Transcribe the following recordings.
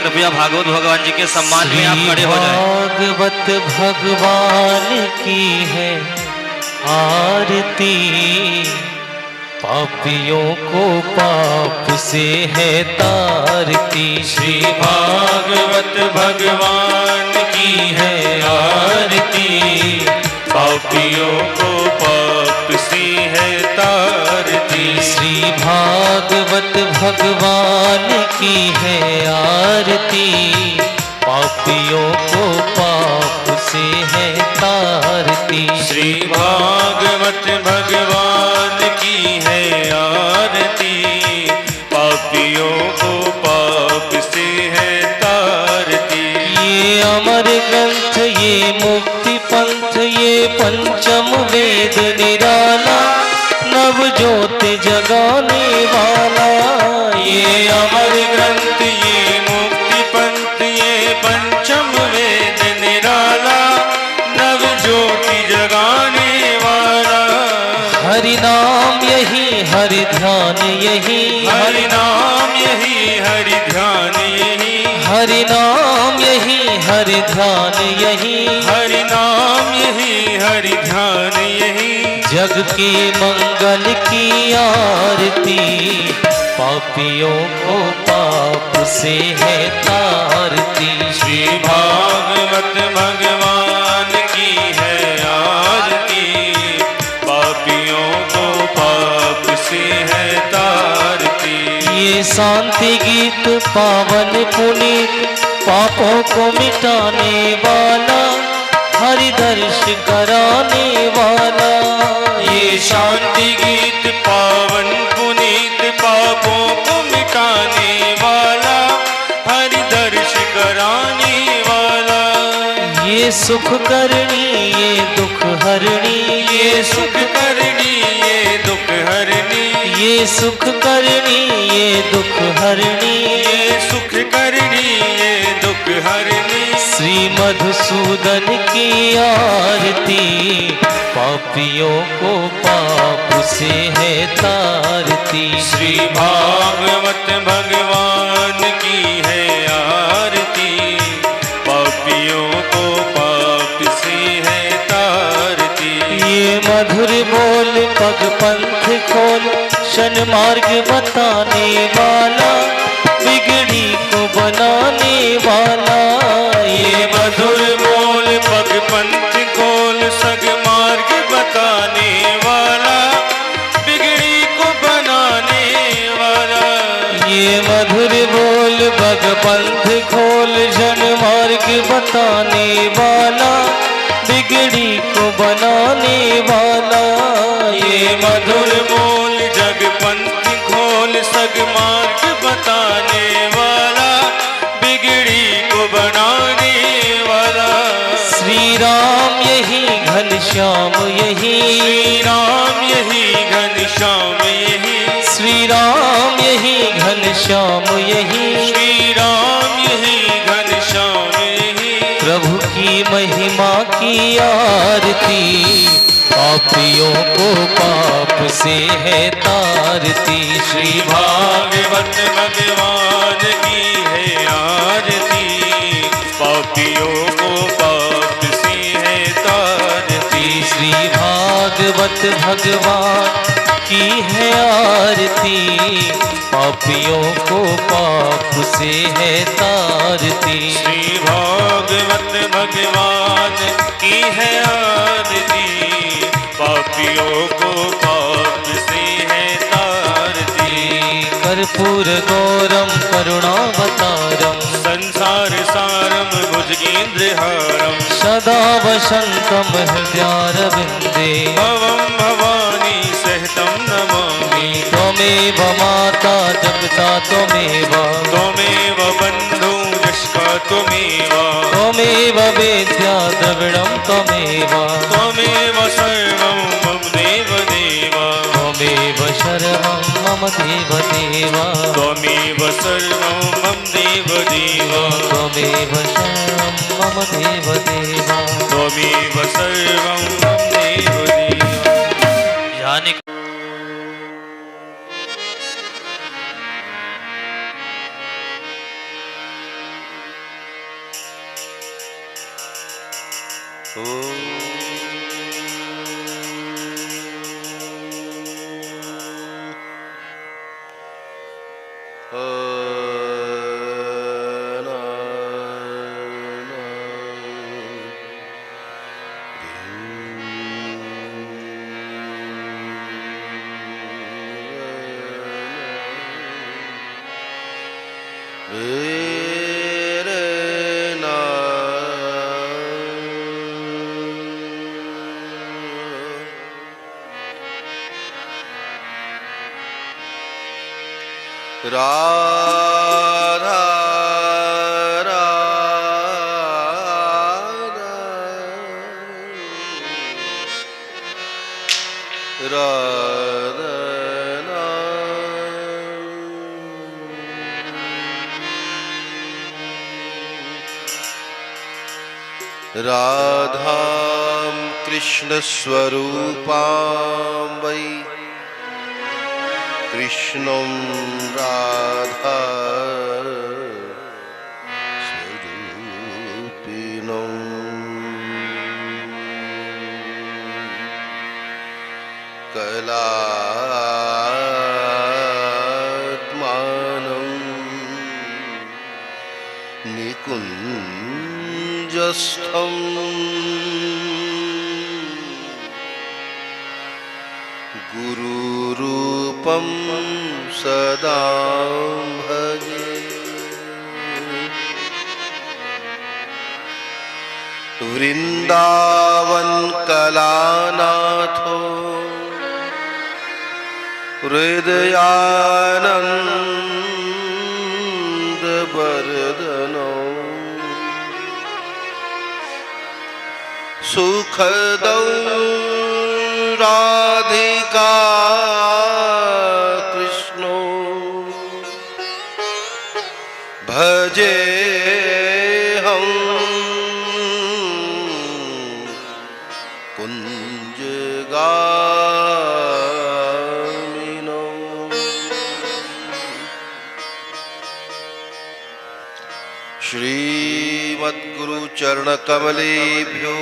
कृपया भागवत भगवान जी के सम्मान में आप खड़े हो जाएं। भागवत भगवान की है आरती, पापियों को पाप से है तारती। श्री भागवत भगवान की है आरती, पापियों को पाप से है तारती। श्री भागवत भगवान की है आरती, पापियों को पाप से है तारती। श्री भागवत भगवान की है आरती, पापियों को पाप से है तारती। ये अमर ग्रंथ, ये मुक्ति पंथ, ये पंचम वेद निराला, नव ज्योत जगाने वाला। ये अमर ग्रंथ, ये मुक्ति पंथ, ये पंचम वेद निराला, नव ज्योति जगाने वाला। हरि नाम यही, हरि ध्यान यही, हरि नाम यही, हरि ध्यान यही, हरि नाम यही, हरि ध्यान यही, हरि नाम यही, हरि ध्यान यही। जग के मंगल की आरती, पापियों को पाप से है तारती। श्री भागवत भगवान की है आरती, पापियों को पाप से है तारती। ये शांति गीत पावन पुनीत, पापों को मिटाने वाला, हरि दर्श कराने वाला। ये शांति गीत पावन पुनीत, पापों को मिटाने वाला, हरि दर्श कराने वाला। ये सुख करनी, ये दुख हरणी, ये सुख करनी, ये दुख हरनी, ये सुख करनी, ये दुख हरणी, ये सुख करनी, ये दुख हरनी। श्री मधुसूदन की आरती, पापियों को पाप से है तारती। श्री भागवत भगवान की है आरती, पापियों को पाप से है तारती। ये मधुर बोल पग पंथ खोल, शन मार्ग बताने वाला, बिगड़ी को बनाने वाला। ये मधुर बोल पग पंथ खोल, सग मार्ग बताने वाला, बिगड़ी को बनाने वाला। ये मधुर बोल पग पंथ खोल, शन मार्ग बताने वाला, बिगड़ी को बनाने वाला। ये मधुर बोल जग पंथ खोल, सग मार्ग बताने वाला, बिगड़ी को बनाने वाला। श्री राम यही, घनश्याम यही, श्री राम यही, घनश्याम यही, श्री राम यही, घनश्याम यही, श्री राम यही, घनश्याम यही। प्रभु की महिमा की आरती, पापियों को पाप से है तारती। श्री भागवत भगवान की है आरती, पापियों को पाप से है तारती। श्री भागवत भगवान की है आरती, पापियों को पाप से है तारती। श्री भागवत भगवान की है आरती, पापियों को पाप से है तारती। कर्पूर गौरम करुणावतारम, संसार सारम भुजगेन्द्रहारम, सदा वसंतम हृदयारविंदे। भवं भवानी सहितं नमामि। त्वमेव माता जगता त्वमेव, त्वमेव बन्धु जष्का त्वमेव, त्वमेव वेद्या द्रविणं त्वमेव, त्वमेव सर्वं मम देव देव, त्वमेव शरणं मम देव देव, त्वमेव सर्वं मम देव देव, त्वमेव शरणं मम देव देव, त्वमेव सर्वं मम देव देव। जाने राधा राधां कृष्णस्वरूपां वै कृष्णं राधा स्वरूपिणं कलात्मानं निकुञ्जस्थं गुरुरूपं सदा भजे। वृंदावन कलानाथो हृदयानंद बरदनो सुखदौ राधिका कृष्णो भजे हम कुंजगामिनो। श्रीमद्गुरु चरण कमलेभ्यो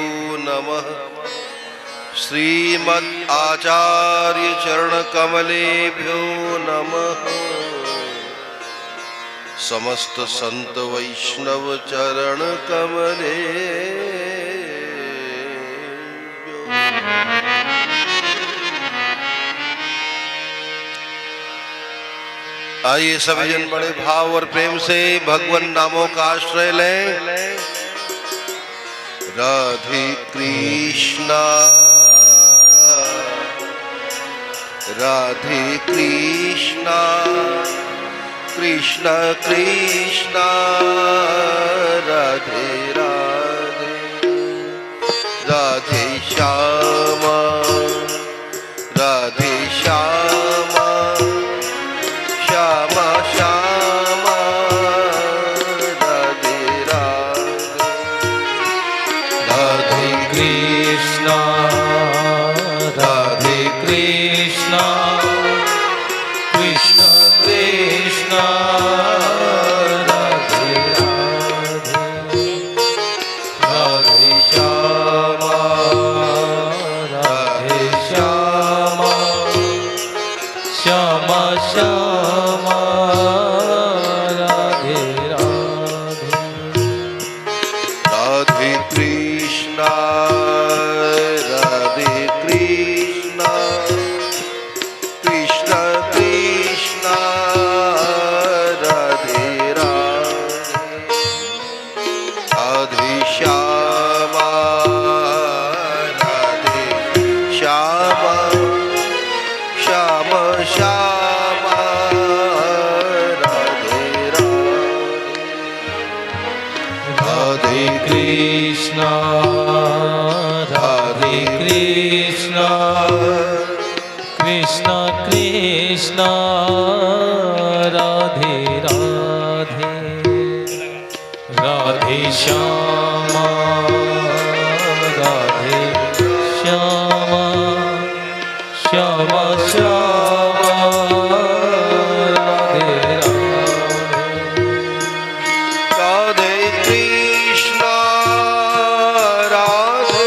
नमः। श्रीमद् आचार्य चरण कमलेभ्यो नमः। समस्त संत वैष्णव चरण कमले। आइए सभी जन बड़े भाव और प्रेम से भगवान नामों का आश्रय लें। राधे कृष्णा राधे कृष्णा कृष्ण कृष्ण राधे राधे राधे श्यामा राधे श्यामा श्यामा श्यामा राधे राधे राधे कृष्णा राधे कृष्णा कृष्ण कृष्णा राधे राधे राधे श्यामा राधे श्यामा श्यामा श्यामा राधे राधे राधे कृष्णा राधे कृष्णा कृष्ण कृष्ण राधे राधे राधे श्यामा राधे श्यामा श्यामा श्यामा राधे राधे राधे कृष्णा राधे कृष्णा कृष्ण कृष्ण राधे राधे राधे श्यामा राधे श्यामा श्यामा श्यामा राधे राधे कृष्णा राधे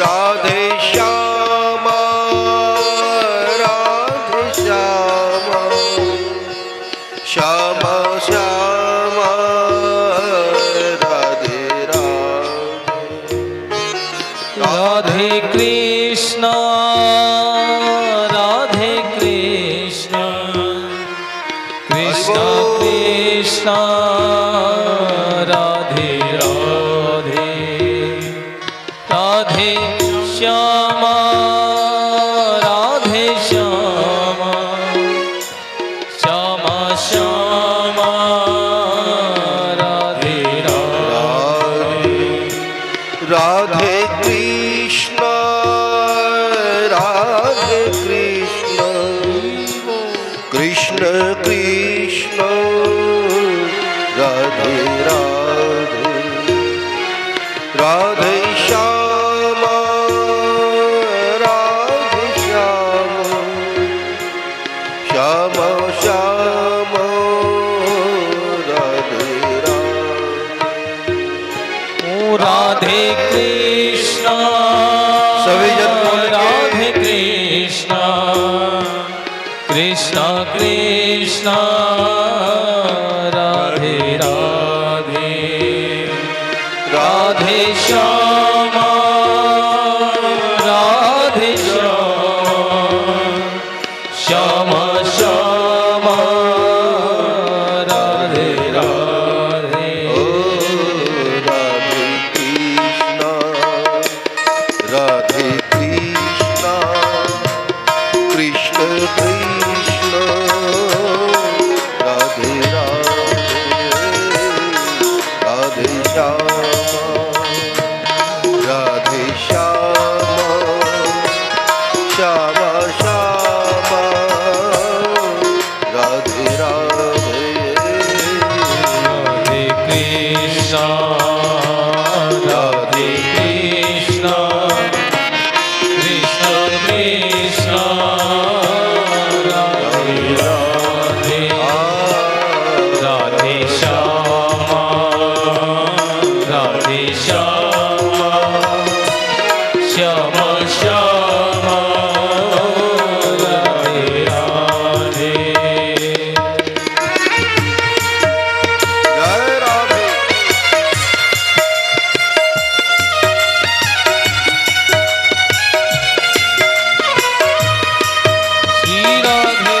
राधे श्यामा राधे श्यामा श्यामा श्यामा राधे राधे राधे कृष्णा राधे कृष्णा कृष्णा कृष्णा राधे राधे राधे श्यामा राधे श्यामा श्यामा श्यामा राधे राधे राधे कृष्ण राधे कृष्ण कृष्ण कृष्ण राधे राधे राधे श्यामा राधे श्यामा श्यामा श्यामा राधे राधे ओ राधे कृष्णा सभी जन बोल के। राधे कृष्णा कृष्णा कृष्णा राधे राधे राधे श्यामा राधे श्यामा श्यामा श्यामा राधे राधे ओ राधे कृष्णा राधे कृष्णा कृष्ण कृष्ण राधे राधे राधे श्यामा राधे श्यामा श्यामा श्यामा राधे राधे राधे कृष्णा राधे कृष्णा कृष्ण कृष्णा राधे राधे राधे श्यामा राधे श्यामा श्यामा श्यामा राधे राधे जय राधे श्री राधे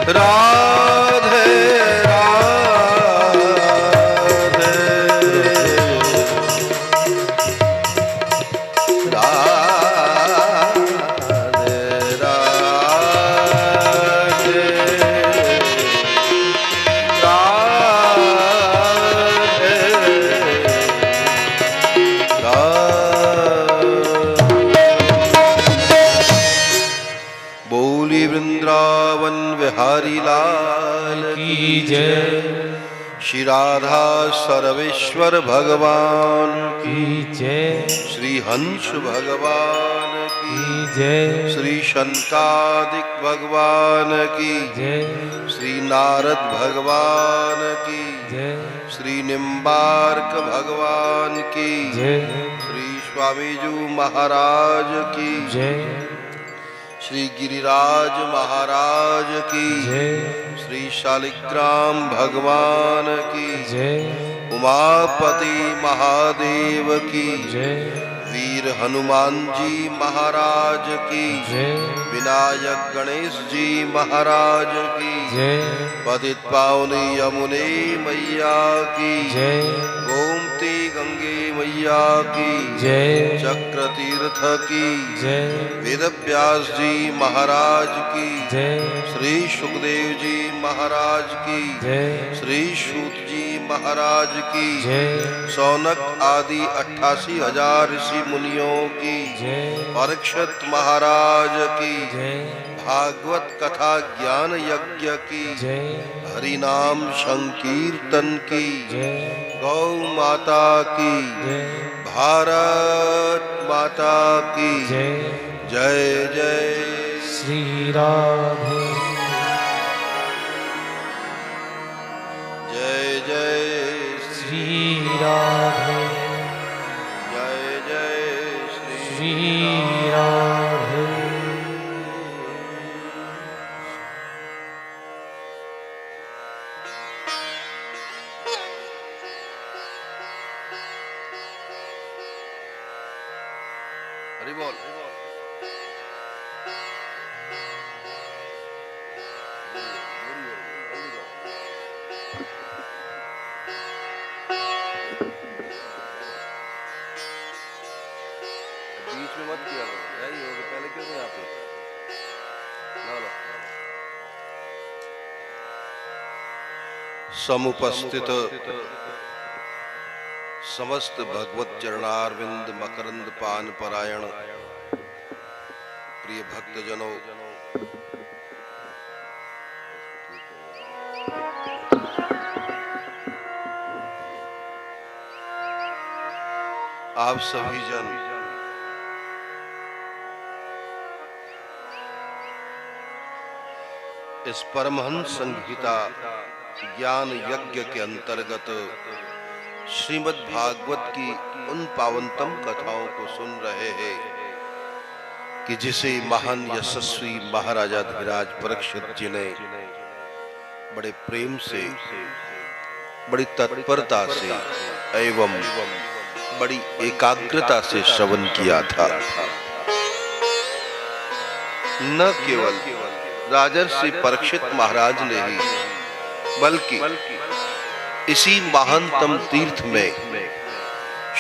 राधे राधे राधे राधे बोली वृंदावन बिहारी लाल की जय, श्री राधा सर्वेश्वर भगवान की जय, श्री हंस भगवान की की जय, श्री शनकादिक भगवान की जय, श्री नारद भगवान की जय, श्री निम्बार्क भगवान की जय, श्री स्वामी जी महाराज की जय, श्री गिरिराज महाराज की जय, श्री शालिग्राम भगवान की जय, उमापति महादेव की जय, वीर हनुमान जी महाराज की जय, विनायक गणेश जी महाराज की जय, पतित पावनी यमुने मैया की जय, गोमती गंगे मैया की जय, चक्र तीर्थ की जय, वेद व्यास जी महाराज की जय, श्री सुखदेव जी महाराज की जय, श्री सूत जी महाराज की जय, सौनक आदि 88,000 ऋषि मुनियों की जय, परीक्षित महाराज की जय, भागवत कथा ज्ञान यज्ञ की जय, हरि नाम संकीर्तन की जय, गौ माता की जय, भारत माता की जय, जय जय श्री राधे, जय जय श्री राधे, जय जय श्री राधे। हरि बोल बीच में मत किया करो, यही होगा। पहले क्यों नहीं आते? ला लो। समुपस्थित समस्त भगवत चरणारविंद मकरंद पान परायण प्रिय भक्तजनों, आप सभी जन इस परमहंस संहिता ज्ञान यज्ञ के अंतर्गत श्रीमद् भागवत की उन पावनतम कथाओं को सुन रहे हैं कि जिसे महान यशस्वी महाराजा धीराज परीक्षित जी ने बड़े प्रेम से, बड़ी तत्परता से एवं बड़ी एकाग्रता से श्रवण किया था। न केवल राजर्षि परीक्षित महाराज ने ही, बल्कि इसी महानतम तीर्थ में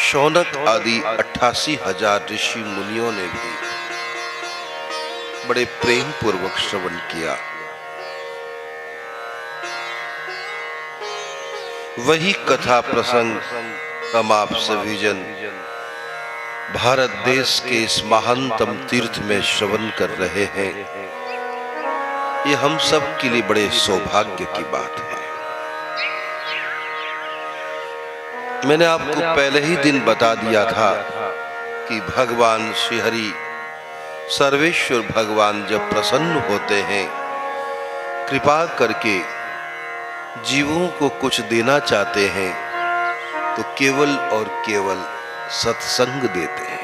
शौनक आदि 88,000 ऋषि मुनियों ने भी बड़े प्रेम पूर्वक श्रवण किया। वही कथा प्रसंग हम आप सभी जन भारत देश के इस महानतम तीर्थ में श्रवण कर रहे हैं। ये हम सब के लिए बड़े सौभाग्य की बात है। मैंने आपको पहले ही दिन बता दिया था कि भगवान श्री हरि सर्वेश्वर भगवान जब प्रसन्न होते हैं, कृपा करके जीवों को कुछ देना चाहते हैं तो केवल और केवल सत्संग देते हैं।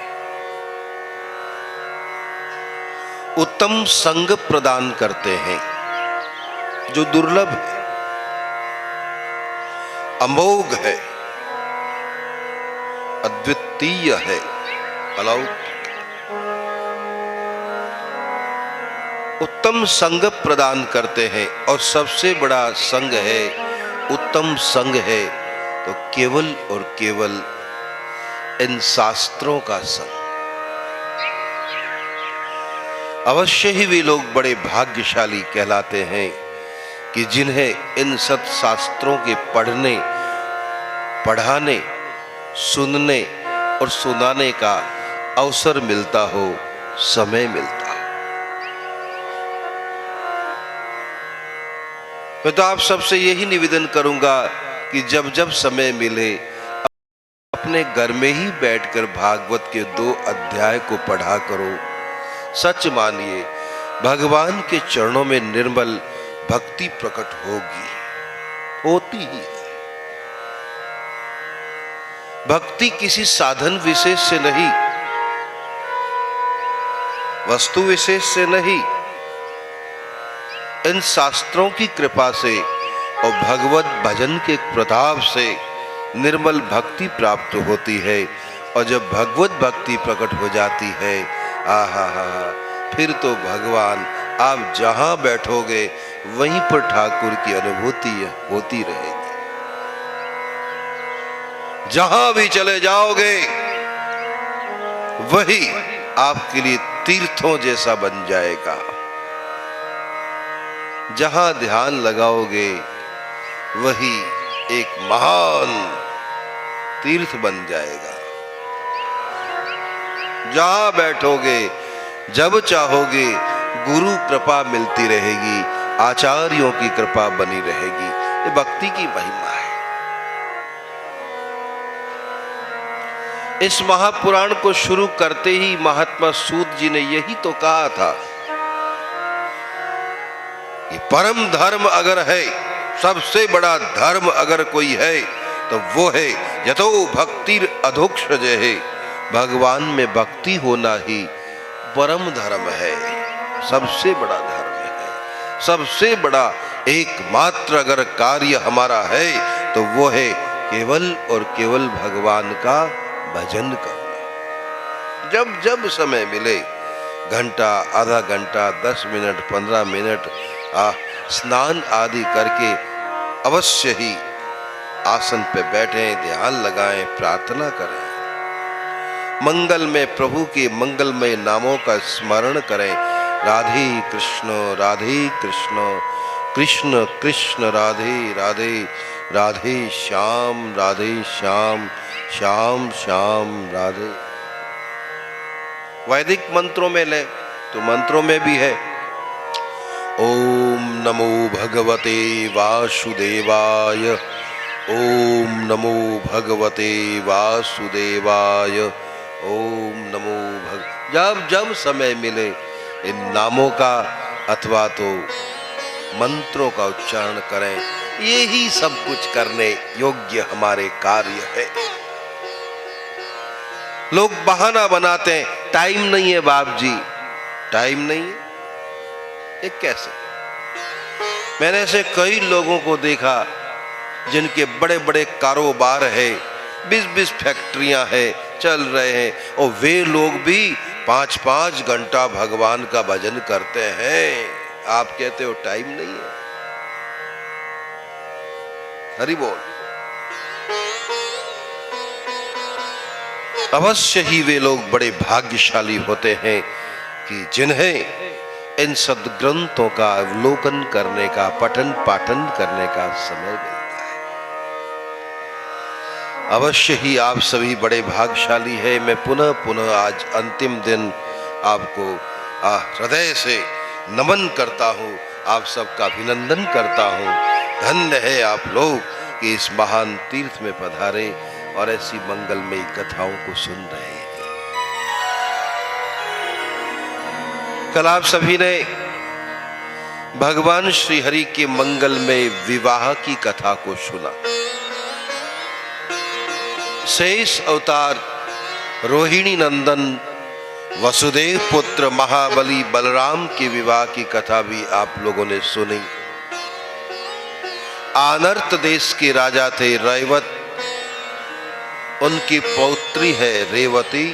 उत्तम संग प्रदान करते हैं जो दुर्लभ है, अमोघ है, अद्वितीय है, अलौकिक। उत्तम संग प्रदान करते हैं, और सबसे बड़ा संग है, उत्तम संग है तो केवल और केवल इन शास्त्रों का संग। अवश्य ही वे लोग बड़े भाग्यशाली कहलाते हैं कि जिन्हें इन सत्शास्त्रों के पढ़ने, पढ़ाने, सुनने और सुनाने का अवसर मिलता हो, समय मिलता हो। मैं तो आप सबसे यही निवेदन करूंगा कि जब जब समय मिले अपने घर में ही बैठकर भागवत के 2 अध्याय को पढ़ा करो। सच मानिए, भगवान के चरणों में निर्मल भक्ति प्रकट होगी, होती ही है। भक्ति किसी साधन विशेष से नहीं, वस्तु विशेष से नहीं, इन शास्त्रों की कृपा से और भगवत भजन के प्रताप से निर्मल भक्ति प्राप्त होती है। और जब भगवत भक्ति प्रकट हो जाती है, आहा हा, फिर तो भगवान आप जहां बैठोगे वहीं पर ठाकुर की अनुभूति होती रहेगी। जहां भी चले जाओगे वही आपके लिए तीर्थों जैसा बन जाएगा। जहां ध्यान लगाओगे वही एक महान तीर्थ बन जाएगा। जहां बैठोगे, जब चाहोगे, गुरु कृपा मिलती रहेगी, आचार्यों की कृपा बनी रहेगी। ये भक्ति की महिमा है। इस महापुराण को शुरू करते ही महात्मा सूत जी ने यही तो कहा था कि परम धर्म अगर है, सबसे बड़ा धर्म अगर कोई है तो वो है यतो भक्तिर अधोक्षज है। भगवान में भक्ति होना ही परम धर्म है, सबसे बड़ा धर्म है। सबसे बड़ा एकमात्र अगर कार्य हमारा है तो वो है केवल और केवल भगवान का भजन करना। जब जब समय मिले, घंटा, आधा घंटा, 10 मिनट, 15 मिनट स्नान आदि करके अवश्य ही आसन पे बैठें, ध्यान लगाएं, प्रार्थना करें। मंगल में प्रभु के मंगलमय नामों का स्मरण करें। राधे कृष्ण, राधे कृष्ण, कृष्ण कृष्ण राधे राधे, राधे श्याम, राधे श्याम, श्याम श्याम राधे। वैदिक मंत्रों में ले तो मंत्रों में भी है ओम नमो भगवते वासुदेवाय, ओम नमो भगवते वासुदेवाय, ओम नमो जब जब समय मिले इन नामों का अथवा तो मंत्रों का उच्चारण करें। यही सब कुछ करने योग्य हमारे कार्य है। लोग बहाना बनाते हैं, टाइम नहीं है बाप जी, टाइम नहीं है। ये कैसे? मैंने ऐसे कई लोगों को देखा जिनके बड़े बड़े कारोबार है, 20-20 फैक्ट्रियां हैं, चल रहे हैं, और वे लोग भी 5-5 घंटा भगवान का भजन करते हैं। आप कहते हो टाइम नहीं है। हरि बोल। अवश्य ही वे लोग बड़े भाग्यशाली होते हैं कि जिन्हें इन सद्ग्रंथों का अवलोकन करने का, पठन पाठन करने का समय मिलता है। अवश्य ही आप सभी बड़े भाग्यशाली हैं। मैं पुनः पुनः आज अंतिम दिन आपको हृदय से नमन करता हूँ, आप सबका अभिनंदन करता हूँ। धन्य है आप लोग कि इस महान तीर्थ में पधारे और ऐसी मंगलमयी कथाओं को सुन रहे हैं। कल आप सभी ने भगवान श्री हरि के मंगलमय विवाह की कथा को सुना। शेष अवतार रोहिणी नंदन वसुदेव पुत्र महाबली बलराम के विवाह की कथा भी आप लोगों ने सुनी। आनर्त देश के राजा थे रैवत, उनकी पौत्री है रेवती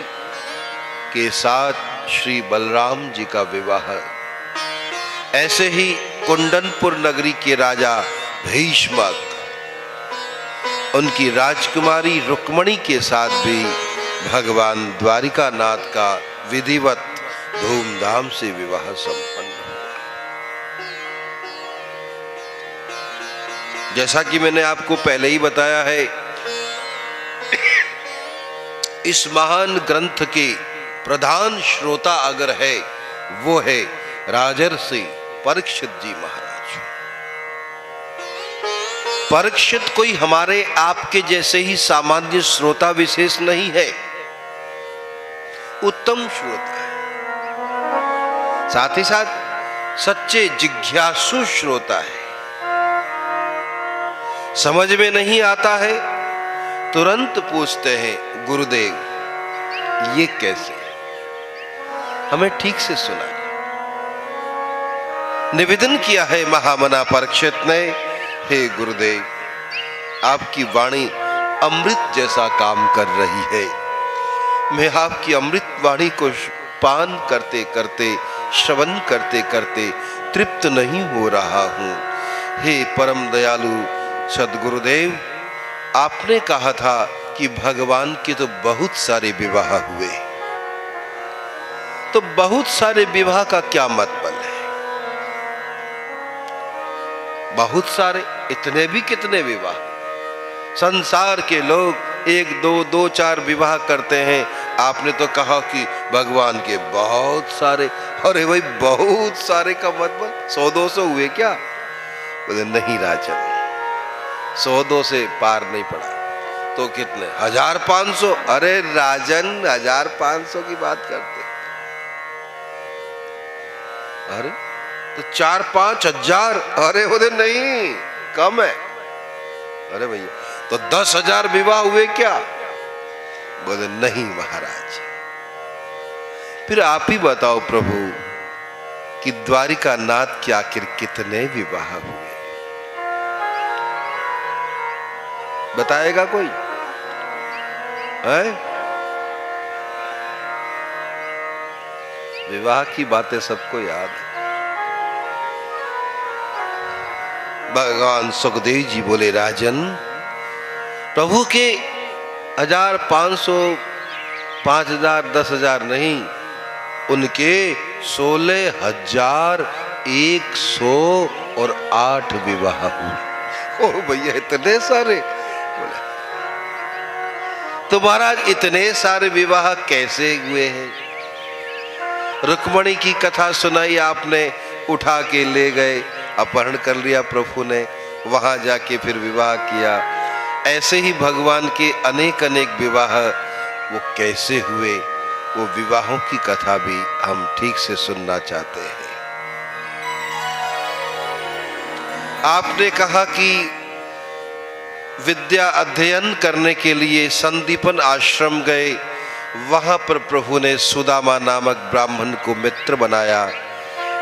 के साथ श्री बलराम जी का विवाह। ऐसे ही कुंडनपुर नगरी के राजा भीष्मक उनकी राजकुमारी रुक्मणी के साथ भी भगवान द्वारिकानाथ का विधिवत धूमधाम से विवाह संपन्न हुआ। जैसा कि मैंने आपको पहले ही बताया है, इस महान ग्रंथ के प्रधान श्रोता अगर है वो है राजर्षि परीक्षित जी महाराज। परीक्षित कोई हमारे आपके जैसे ही सामान्य श्रोता विशेष नहीं है, उत्तम श्रोता है, साथ ही साथ सच्चे जिज्ञासु श्रोता है। समझ में नहीं आता है तुरंत पूछते हैं गुरुदेव ये कैसे, हमें ठीक से सुना। निवेदन किया है महामना परीक्षित ने, हे गुरुदेव आपकी वाणी अमृत जैसा काम कर रही है, मैं आपकी अमृत वाणी को पान करते करते, श्रवण करते करते तृप्त नहीं हो रहा हूं। हे परम दयालु सद्गुरुदेव, आपने कहा था कि भगवान के तो बहुत सारे विवाह हुए, तो बहुत सारे विवाह का क्या मतलब है? बहुत सारे, इतने भी कितने विवाह? संसार के लोग एक दो, दो चार विवाह करते हैं, आपने तो कहा कि भगवान के बहुत सारे। अरे भाई बहुत सारे का मतलब 100-200 हुए क्या? बोले नहीं राजन, 100-200 से पार नहीं पड़ा, तो कितने? 1500। अरे राजन 1500 की बात करते, अरे तो 4-5 हजार। अरे बोले नहीं कम है। अरे भैया तो 10,000 विवाह हुए क्या? बोले नहीं महाराज। फिर आप ही बताओ प्रभु कि द्वारिका नाथ के आखिर कितने विवाह हुए? बताएगा कोई? है? विवाह की बातें सबको याद है। भगवान सुखदेव जी बोले राजन, प्रभु के 1500, 5000, 10,000 नहीं, उनके 16,108 विवाह हुए। ओ भैया इतने सारे? बोले तो महाराज इतने सारे विवाह कैसे हुए हैं? रुक्मणी की कथा सुनाई आपने, उठा के ले गए, अपहरण कर लिया प्रभु ने, वहां जाके फिर विवाह किया। ऐसे ही भगवान के अनेक अनेक विवाह वो कैसे हुए, वो विवाहों की कथा भी हम ठीक से सुनना चाहते हैं। आपने कहा कि विद्या अध्ययन करने के लिए संदीपन आश्रम गए, वहां पर प्रभु ने सुदामा नामक ब्राह्मण को मित्र बनाया।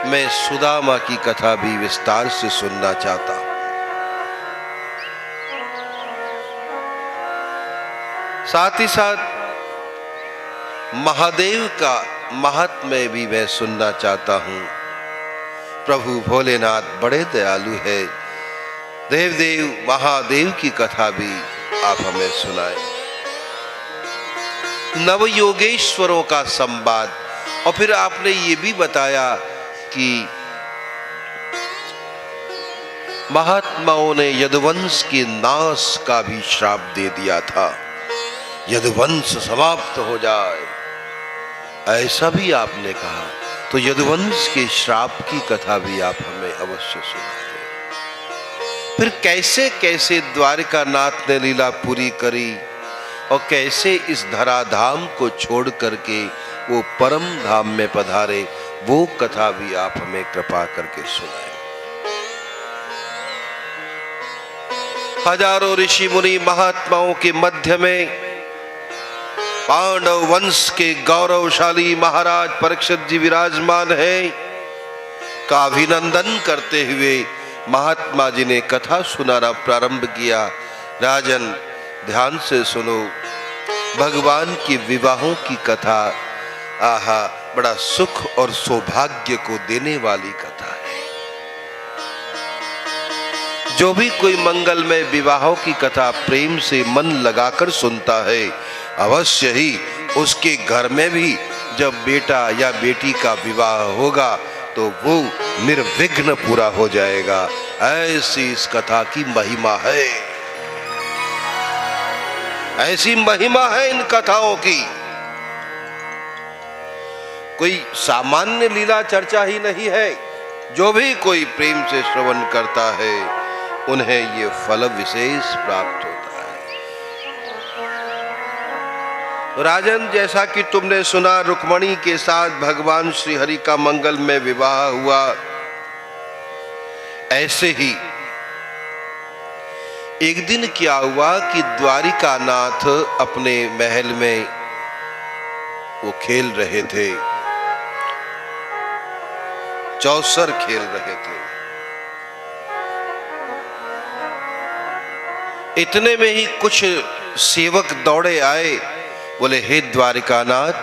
मैं सुदामा की कथा भी विस्तार से सुनना चाहता हूं। साथ ही साथ महादेव का महात्म्य भी मैं सुनना चाहता हूं। प्रभु भोलेनाथ बड़े दयालु है, देवदेव महादेव की कथा भी आप हमें सुनाएं। नवयोगेश्वरों का संवाद, और फिर आपने ये भी बताया कि महात्माओं ने यदुवंश के नाश का भी श्राप दे दिया था, यदुवंश समाप्त हो जाए, ऐसा भी आपने कहा। तो यदुवंश के श्राप की कथा भी आप हमें अवश्य सुनाएं। फिर कैसे कैसे द्वारिका नाथ ने लीला पूरी करी और कैसे इस धराधाम को छोड़ करके वो परम धाम में पधारे, वो कथा भी आप हमें कृपा करके सुनाएं। हजारों ऋषि मुनि महात्माओं के मध्य में पांडव वंश के गौरवशाली महाराज परीक्षित जी विराजमान हैं। का अभिनंदन करते हुए महात्मा जी ने कथा सुनाना प्रारंभ किया। राजन ध्यान से सुनो, भगवान के विवाहों की कथा, आहा बड़ा सुख और सौभाग्य को देने वाली कथा है। जो भी कोई मंगलमय विवाहों की कथा प्रेम से मन लगाकर सुनता है, अवश्य ही उसके घर में भी जब बेटा या बेटी का विवाह होगा तो वो निर्विघ्न पूरा हो जाएगा। ऐसी इस कथा की महिमा है, ऐसी महिमा है इन कथाओं की। कोई सामान्य लीला चर्चा ही नहीं है। जो भी कोई प्रेम से श्रवण करता है उन्हें ये फल विशेष प्राप्त होता है। राजन, जैसा कि तुमने सुना, रुक्मणी के साथ भगवान श्री हरि का मंगल में विवाह हुआ, ऐसे ही एक दिन क्या हुआ कि द्वारिकानाथ अपने महल में वो खेल रहे थे, चौसर खेल रहे थे। इतने में ही कुछ सेवक दौड़े आए, बोले, हे द्वारिकानाथ,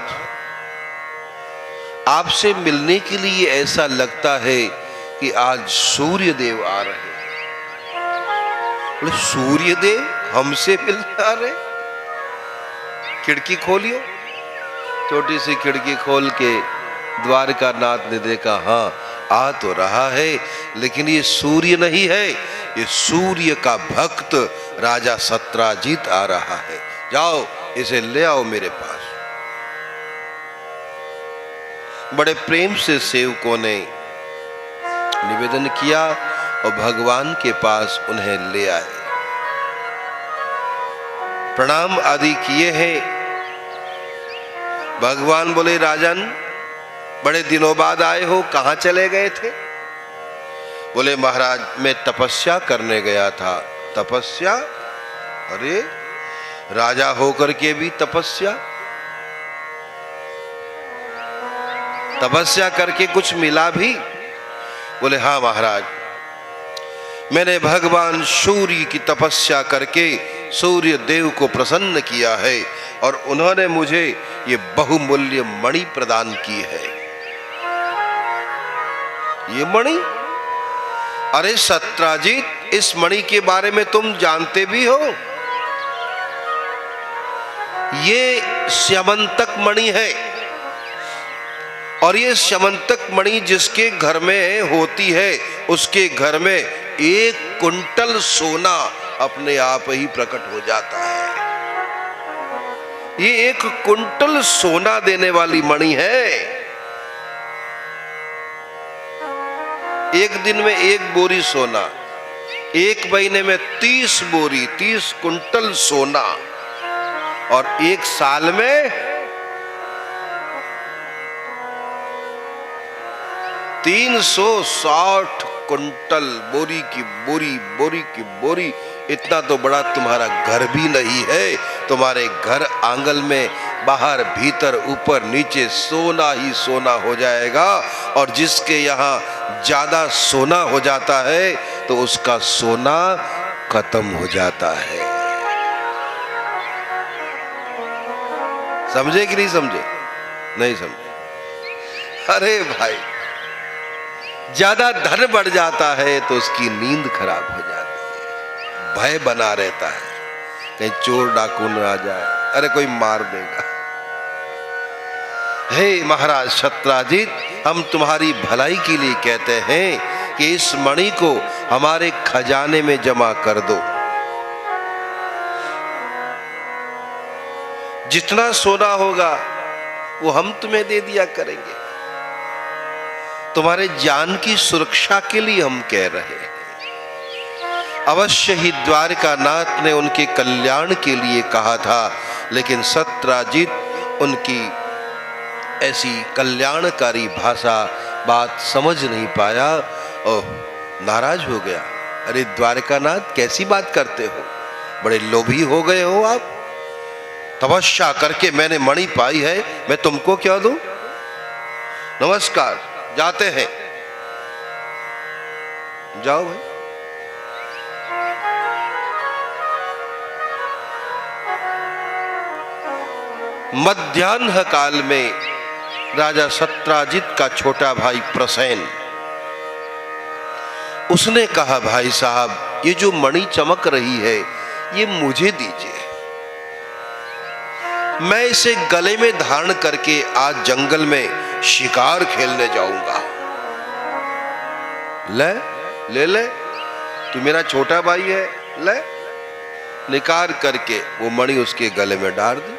आपसे मिलने के लिए ऐसा लगता है कि आज सूर्य देव आ रहे हैं। बोले, सूर्य देव हमसे मिलने आ रहे? खिड़की खोलियो। छोटी सी खिड़की खोल के द्वारकानाथ ने देखा, हाँ आ तो रहा है, लेकिन ये सूर्य नहीं है, ये सूर्य का भक्त राजा सत्राजित आ रहा है। जाओ इसे ले आओ मेरे पास। बड़े प्रेम से सेवकों ने निवेदन किया और भगवान के पास उन्हें ले आए, प्रणाम आदि किए हैं। भगवान बोले, राजन, बड़े दिनों बाद आए हो, कहां चले गए थे? बोले, महाराज, मैं तपस्या करने गया था। तपस्या? अरे, राजा होकर के भी तपस्या? तपस्या करके कुछ मिला भी? बोले, हाँ महाराज, मैंने भगवान सूर्य की तपस्या करके सूर्य देव को प्रसन्न किया है और उन्होंने मुझे ये बहुमूल्य मणि प्रदान की है। ये मणि? अरे सत्राजित, इस मणि के बारे में तुम जानते भी हो? ये स्यमंतक मणि है और ये स्यमंतक मणि जिसके घर में होती है उसके घर में 1 कुंटल सोना अपने आप ही प्रकट हो जाता है। ये 1 कुंटल सोना देने वाली मणि है। एक दिन में 1 बोरी सोना, 1 महीने में 30 बोरी, 30 कुंटल सोना, और 1 साल में 360 कुंटल। बोरी की बोरी, बोरी की बोरी। इतना तो बड़ा तुम्हारा घर भी नहीं है। तुम्हारे घर आंगन में बाहर भीतर ऊपर नीचे सोना ही सोना हो जाएगा, और जिसके यहाँ ज्यादा सोना हो जाता है तो उसका सोना खत्म हो जाता है। समझे कि नहीं समझे? नहीं समझे? अरे भाई, ज्यादा धन बढ़ जाता है तो उसकी नींद खराब हो जाती है, भय बना रहता है, कहीं चोर डाकू न आ जाए, अरे कोई मार देगा। हे महाराज सत्राजित, हम तुम्हारी भलाई के लिए कहते हैं कि इस मणि को हमारे खजाने में जमा कर दो। जितना सोना होगा वो हम तुम्हें दे दिया करेंगे। तुम्हारे जान की सुरक्षा के लिए हम कह रहे हैं। अवश्य ही द्वारकानाथ ने उनके कल्याण के लिए कहा था, लेकिन सत्राजित उनकी ऐसी कल्याणकारी भाषा बात समझ नहीं पाया और नाराज हो गया। अरे द्वारकानाथ, कैसी बात करते हो? बड़े लोभी हो गए हो आप। तपस्या करके मैंने मणि पाई है, मैं तुमको क्या दूं? नमस्कार, जाते हैं। जाओ भाई। मध्याह्न काल में राजा सत्राजित का छोटा भाई प्रसेन उसने कहा, भाई साहब ये जो मणि चमक रही है ये मुझे दीजिए, मैं इसे गले में धारण करके आज जंगल में शिकार खेलने जाऊंगा। ले ले ले, तू मेरा छोटा भाई है, ले। निकार करके वो मणि उसके गले में डाल दी।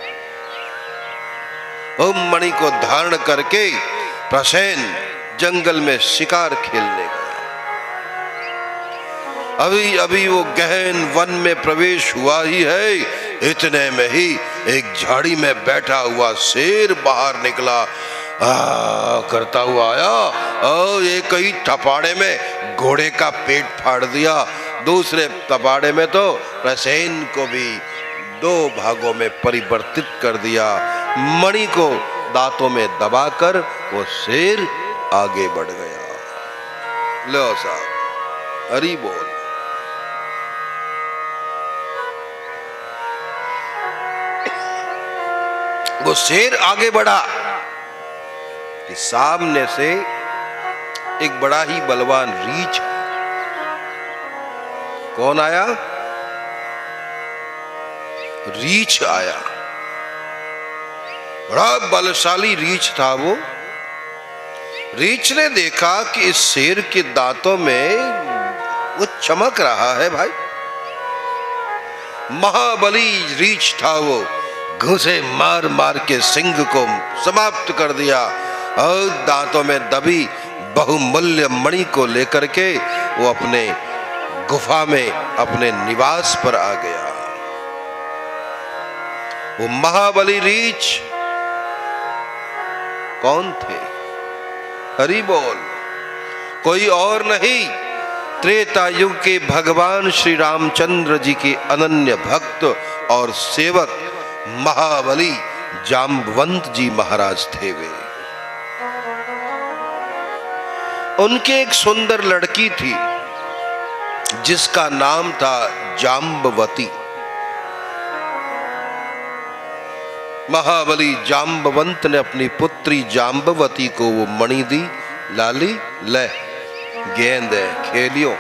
वो मणि को धारण करके प्रसेन जंगल में शिकार खेलने गया। अभी अभी वो गहन वन में प्रवेश हुआ ही है, इतने में ही एक झाड़ी में बैठा हुआ शेर बाहर निकला, करता हुआ आया और एक ही थपाड़े में घोड़े का पेट फाड़ दिया। दूसरे थपाड़े में तो प्रसेन को भी 2 भागों में परिवर्तित कर दिया। मणि को दांतों में दबाकर वो शेर आगे बढ़ गया। लो साहब, हरि बोल। वो शेर आगे बढ़ा कि सामने से एक बड़ा ही बलवान रीछ। कौन आया? रीछ आया। बड़ा बलशाली रीछ था वो। रीछ ने देखा कि इस शेर के दांतों में वो चमक रहा है। भाई महाबली रीछ था वो। घूंसे मार मार के सिंह को समाप्त कर दिया और दांतों में दबी बहुमूल्य मणि को लेकर के वो अपने गुफा में अपने निवास पर आ गया। वो महाबली रीछ कौन थे? हरि बोल। कोई और नहीं, त्रेता युग के भगवान श्री रामचंद्र जी के अनन्य भक्त और सेवक महाबली जाम्बवंत जी महाराज थे। वे उनके एक सुंदर लड़की थी जिसका नाम था जाम्बवती। महाबली जाम्बवंत ने अपनी पुत्री जाम्बवती को वो मणि दी। लाली ले, गेंद है, खेलियो।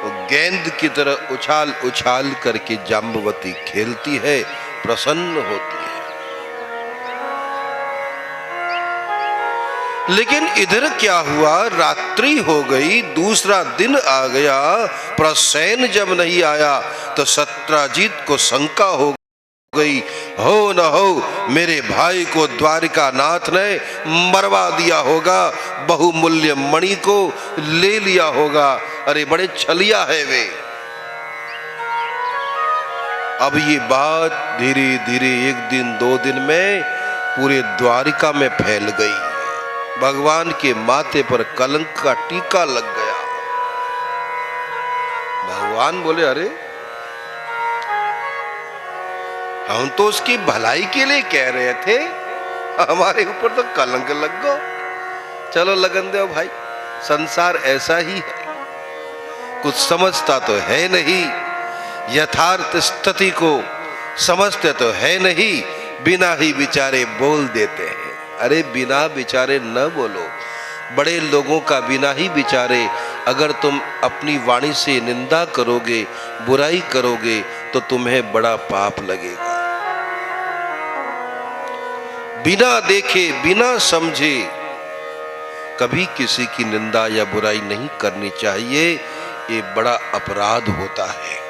वो गेंद की तरह उछाल उछाल करके जाम्बवती खेलती है, प्रसन्न होती है। लेकिन इधर क्या हुआ, रात्रि हो गई, दूसरा दिन आ गया। प्रसेन जब नहीं आया तो सत्राजीत को शंका हो गई, हो न हो मेरे भाई को द्वारिका नाथ ने मरवा दिया होगा, बहुमूल्य मणि को ले लिया होगा। अरे बड़े छलिया है वे। अब ये बात धीरे धीरे 1 दिन 2 दिन में पूरे द्वारिका में फैल गई। भगवान के माथे पर कलंक का टीका लग गया। भगवान बोले, अरे हम तो उसकी भलाई के लिए कह रहे थे, हमारे ऊपर तो कलंक लग गो। चलो लगन दो भाई, संसार ऐसा ही है, कुछ समझता तो है नहीं, यथार्थ स्थिति को समझते तो है नहीं, बिना ही विचारे बोल देते हैं। अरे बिना विचारे न बोलो। बड़े लोगों का बिना ही विचारे अगर तुम अपनी वाणी से निंदा करोगे, बुराई करोगे तो तुम्हें बड़ा पाप लगेगा। बिना देखे बिना समझे कभी किसी की निंदा या बुराई नहीं करनी चाहिए, ये बड़ा अपराध होता है।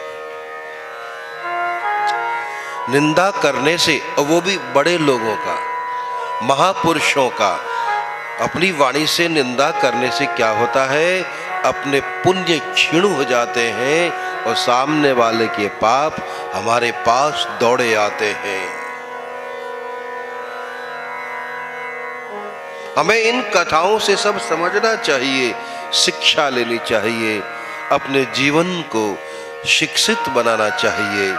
निंदा करने से, और वो भी बड़े लोगों का, महापुरुषों का, अपनी वाणी से निंदा करने से क्या होता है, अपने पुण्य क्षीण हो जाते हैं और सामने वाले के पाप हमारे पास दौड़े आते हैं। हमें इन कथाओं से सब समझना चाहिए, शिक्षा लेनी चाहिए, अपने जीवन को शिक्षित बनाना चाहिए,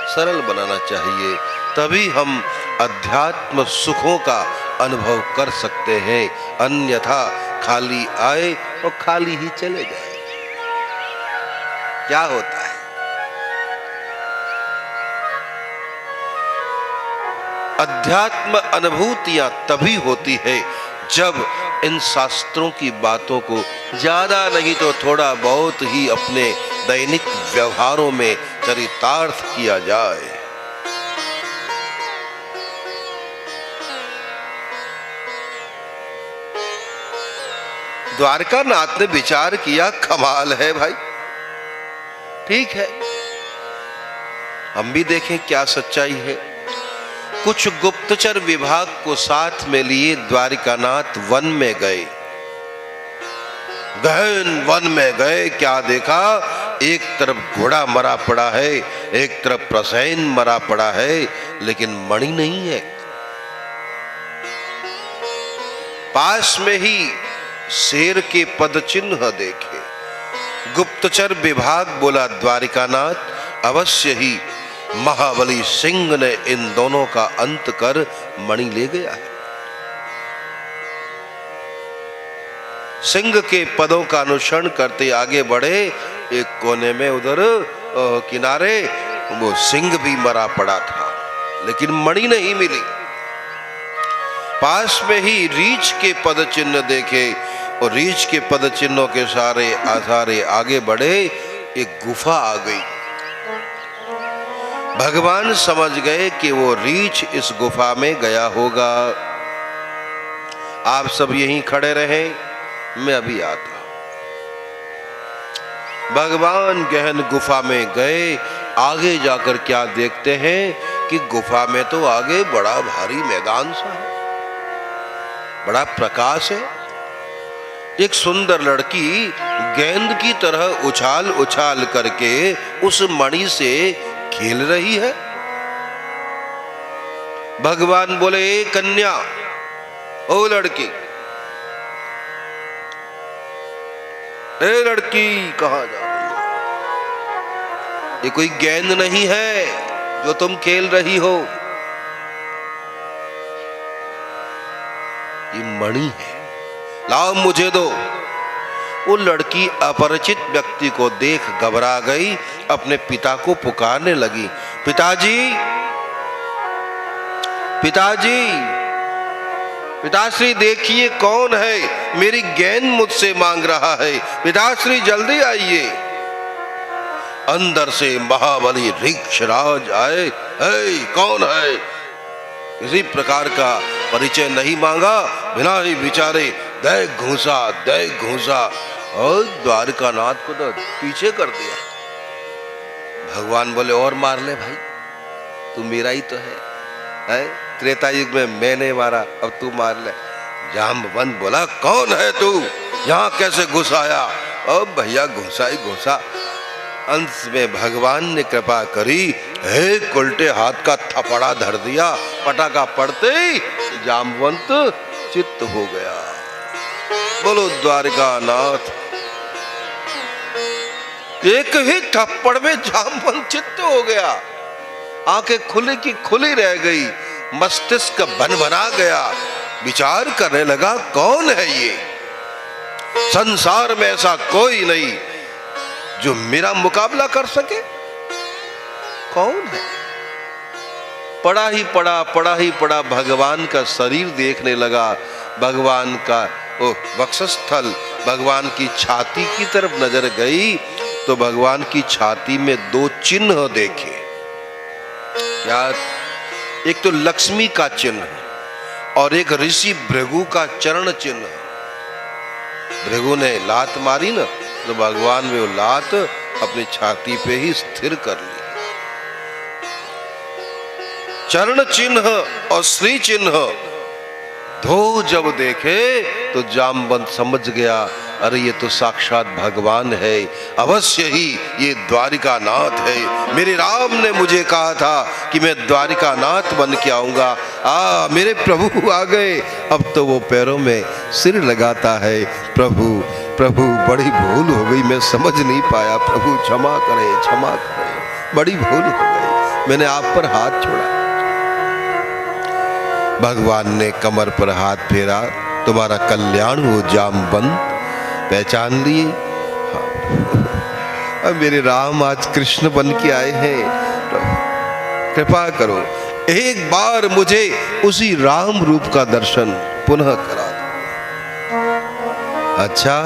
सरल बनाना चाहिए, तभी हम अध्यात्म सुखों का अनुभव कर सकते हैं। अन्यथा खाली आए और खाली ही चले जाए। क्या होता है, अध्यात्म अनुभूतियां तभी होती है जब इन शास्त्रों की बातों को ज्यादा नहीं तो थोड़ा बहुत ही अपने दैनिक व्यवहारों में चरितार्थ किया जाए। द्वारकानाथ ने विचार किया, कमाल है भाई, ठीक है, हम भी देखें क्या सच्चाई है। कुछ गुप्तचर विभाग को साथ में लिए द्वारिकानाथ वन में गए। गहन वन में गए, क्या देखा, एक तरफ घोड़ा मरा पड़ा है, एक तरफ प्रसेन मरा पड़ा है, लेकिन मणि नहीं है। पास में ही शेर के पद चिन्ह देखे। गुप्तचर विभाग बोला, द्वारिकानाथ अवश्य ही महाबली सिंह ने इन दोनों का अंत कर मणि ले गया है। सिंह के पदों का अनुसरण करते आगे बढ़े। एक कोने में उधर किनारे वो सिंह भी मरा पड़ा था, लेकिन मणि नहीं मिली। पास में ही रीछ के पद चिन्ह देखे और रीछ के पद चिन्हों के सारे आगे बढ़े। एक गुफा आ गई। भगवान समझ गए कि वो रीछ इस गुफा में गया होगा। आप सब यहीं खड़े रहे, मैं अभी आता। भगवान गहन गुफा में गए। आगे जाकर क्या देखते हैं कि गुफा में तो आगे बड़ा भारी मैदान सा है, बड़ा प्रकाश है। एक सुंदर लड़की गेंद की तरह उछाल उछाल करके उस मणि से खेल रही है। भगवान बोले, ए कन्या, ओ लड़की, ए लड़की, कहां जा रही हो? ये कोई गेंद नहीं है जो तुम खेल रही हो, ये मणि है, लाओ मुझे दो। वो लड़की अपरिचित व्यक्ति को देख घबरा गई, अपने पिता को पुकारने लगी, पिताजी, पिताजी, पिताश्री देखिए कौन है, मेरी गेंद मुझसे मांग रहा है, पिताश्री जल्दी आइए। अंदर से महाबली ऋक्षराज आए। कौन है? किसी प्रकार का परिचय नहीं मांगा, बिना ही विचारे दे घूसा और द्वारकानाथ को तो पीछे कर दिया। भगवान बोले, और मार ले भाई, तू मेरा ही तो है? त्रेता युग में मैंने मारा, अब तू मार ले। जाम्बवंत बोला, कौन है तू, यहाँ कैसे घुस आया? अब भैया घुसा ही घुसा। अंत में भगवान ने कृपा करी, एक उल्टे हाथ का थपड़ा धर दिया। पटाखा पड़ते ही जाम्बवंत चित्त हो गया। बोलो द्वारिकानाथ। एक ही थप्पड़ में जाम्बवंत चित्त हो गया। आंखें खुली की खुली रह गई, मस्तिष्क बना गया। विचार करने लगा, कौन है ये? संसार में ऐसा कोई नहीं जो मेरा मुकाबला कर सके। कौन है? पड़ा ही पड़ा भगवान का शरीर देखने लगा। भगवान का वक्षस्थल, भगवान की छाती की तरफ नजर गई तो भगवान की छाती में दो चिन्ह देखे। यार, एक तो लक्ष्मी का चिन्ह और एक ऋषि भृगु का चरण चिन्ह। भृगु ने लात मारी ना, तो भगवान ने वो लात अपनी छाती पे ही स्थिर कर ली। चरण चिन्ह और श्री चिन्ह दो जब देखे तो जाम्बवंत समझ गया, अरे ये तो साक्षात भगवान है, अवश्य ही ये द्वारिकानाथ है। मेरे राम ने मुझे कहा था कि मैं द्वारिकानाथ बन के आऊंगा। मेरे प्रभु आ गए। अब तो वो पैरों में सिर लगाता है, प्रभु प्रभु बड़ी भूल हो गई, मैं समझ नहीं पाया, प्रभु क्षमा करें, क्षमा करें, बड़ी भूल हो गई, मैंने आप पर हाथ छोड़ा। भगवान ने कमर पर हाथ फेरा, तुम्हारा कल्याण हो जाम्बवंत, पहचान लिए? हाँ। मेरे राम आज कृष्ण बन के आए हैं, कृपा करो एक बार मुझे उसी राम रूप का दर्शन पुनः करा दो। अच्छा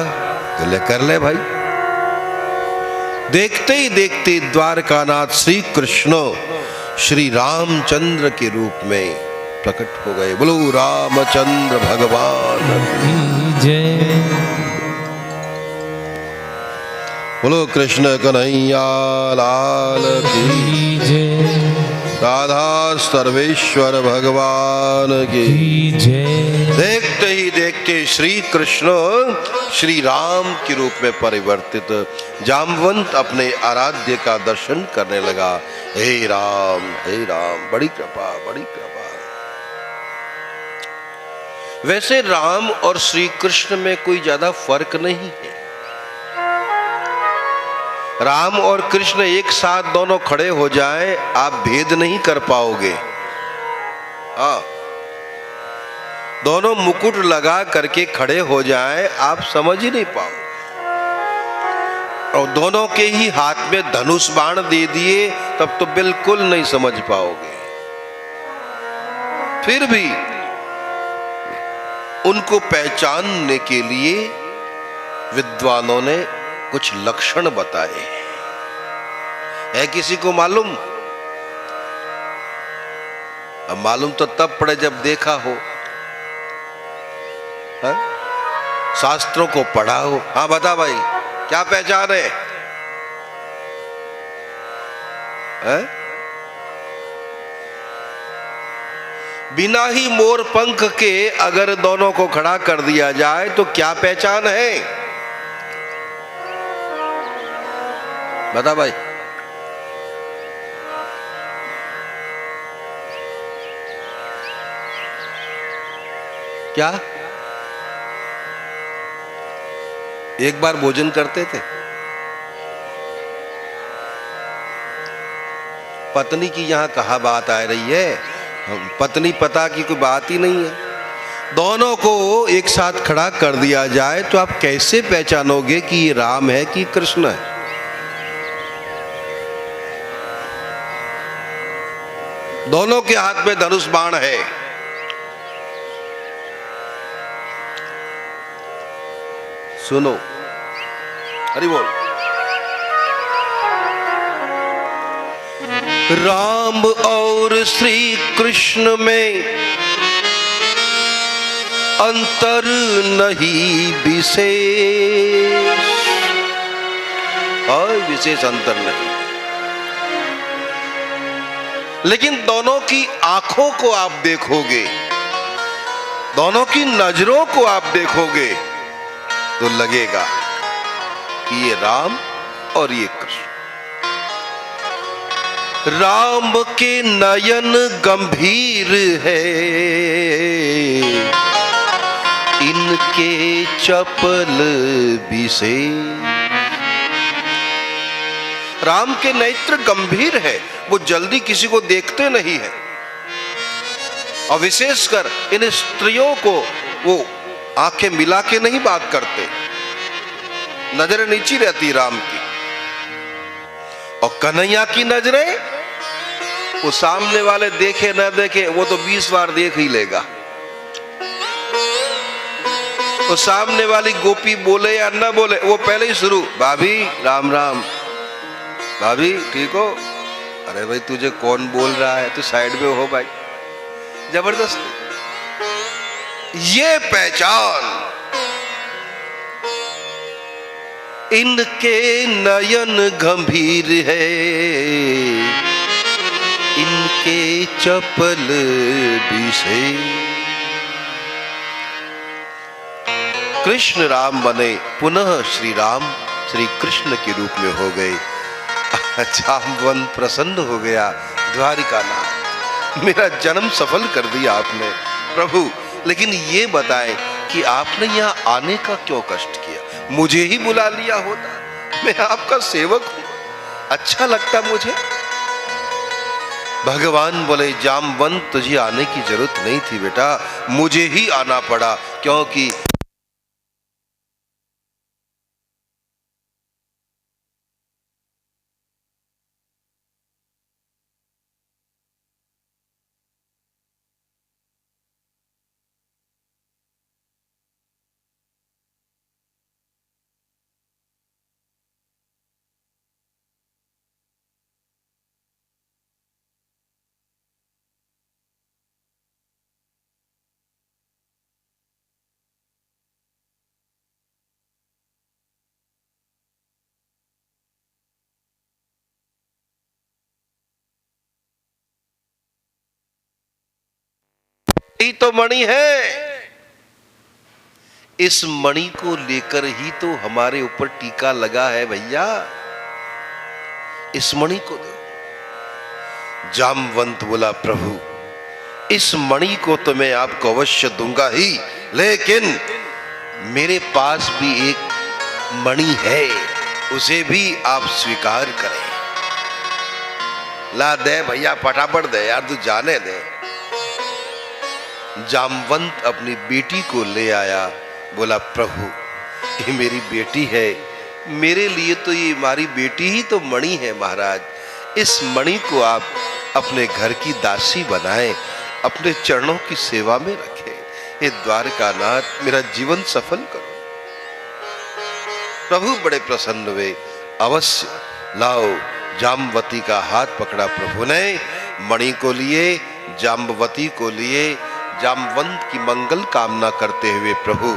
तो ले कर ले भाई। देखते ही देखते द्वारकानाथ श्री कृष्ण श्री रामचंद्र के रूप में प्रकट हो गए। बोलो रामचंद्र भगवान की जय। बोलो कृष्ण कन्हैया लाल की जय। राधा सर्वेश्वर भगवान की जय। देखते ही देखते श्री कृष्ण श्री राम के रूप में परिवर्तित। जामवंत अपने आराध्य का दर्शन करने लगा। हे राम बड़ी कृपा बड़ी कृपा। वैसे राम और श्री कृष्ण में कोई ज्यादा फर्क नहीं है। राम और कृष्ण एक साथ दोनों खड़े हो जाएं, आप भेद नहीं कर पाओगे। हाँ, दोनों मुकुट लगा करके खड़े हो जाएं, आप समझ ही नहीं पाओगे। और दोनों के ही हाथ में धनुष बाण दे दिए तब तो बिल्कुल नहीं समझ पाओगे। फिर भी उनको पहचानने के लिए विद्वानों ने कुछ लक्षण बताए। है किसी को मालूम? अब मालूम तो तब पड़े जब देखा हो, है? शास्त्रों को पढ़ा हो। हाँ बता भाई, क्या पहचान है? है? बिना ही मोर पंख के अगर दोनों को खड़ा कर दिया जाए तो क्या पहचान है? बता भाई। क्या? एक बार भोजन करते थे, पत्नी की यहां कहा बात आ रही है, पत्नी पता की कोई बात ही नहीं है। दोनों को एक साथ खड़ा कर दिया जाए तो आप कैसे पहचानोगे कि ये राम है कि कृष्ण है? दोनों के हाथ में धनुष बाण है। सुनो, हरि बोल। राम और श्री कृष्ण में अंतर नहीं विशेष, और विशेष अंतर नहीं। लेकिन दोनों की आंखों को आप देखोगे, दोनों की नजरों को आप देखोगे तो लगेगा कि ये राम और ये कृष्ण। राम के नयन गंभीर है, इनके चपल विशेष। राम के नेत्र गंभीर है, वो जल्दी किसी को देखते नहीं है। और विशेषकर इन स्त्रियों को वो आंखें मिला के नहीं बात करते, नजरें नीची रहती राम की। और कन्हैया की नजरें, वो सामने वाले देखे न देखे वो तो 20 बार देख ही लेगा। तो सामने वाली गोपी बोले या न बोले, वो पहले ही शुरू, भाभी राम राम, भाभी ठीक हो? अरे भाई तुझे कौन बोल रहा है, तू साइड में हो भाई। जबरदस्त ये पहचान। इनके नयन गंभीर है, इनके चपल विशेष। कृष्ण राम बने, पुनः श्री राम श्री कृष्ण के रूप में हो गए। जामवंत प्रसन्न हो गया। द्वारिकानाथ, मेरा जन्म सफल कर दिया आपने प्रभु, लेकिन ये बताएं कि आपने यहाँ आने का क्यों कष्ट किया? मुझे ही बुला लिया होता, मैं आपका सेवक हूं, अच्छा लगता मुझे। भगवान बोले, जामवंत तुझे आने की जरूरत नहीं थी बेटा, मुझे ही आना पड़ा, क्योंकि बेटी तो मणि है। इस मणि को लेकर ही तो हमारे ऊपर टीका लगा है भैया। इस मणि को दो। जामवंत बोला प्रभु इस मणि को तो मैं आपको अवश्य दूंगा ही, लेकिन मेरे पास भी एक मणि है, उसे भी आप स्वीकार करें। ला दे भैया, फटाफट दे यार, तू जाने दे। जामवंत अपनी बेटी को ले आया। बोला प्रभु ये मेरी बेटी है, मेरे लिए तो ये हमारी बेटी ही तो मणि है महाराज। इस मणि को आप अपने घर की दासी बनाएं, अपने चरणों की सेवा में रखें। हे द्वारकानाथ मेरा जीवन सफल करो। प्रभु बड़े प्रसन्न हुए। अवश्य लाओ। जामवती का हाथ पकड़ा प्रभु ने, मणि को लिए, जाम्बवती को लिए। जामवंत की मंगल कामना करते हुए प्रभु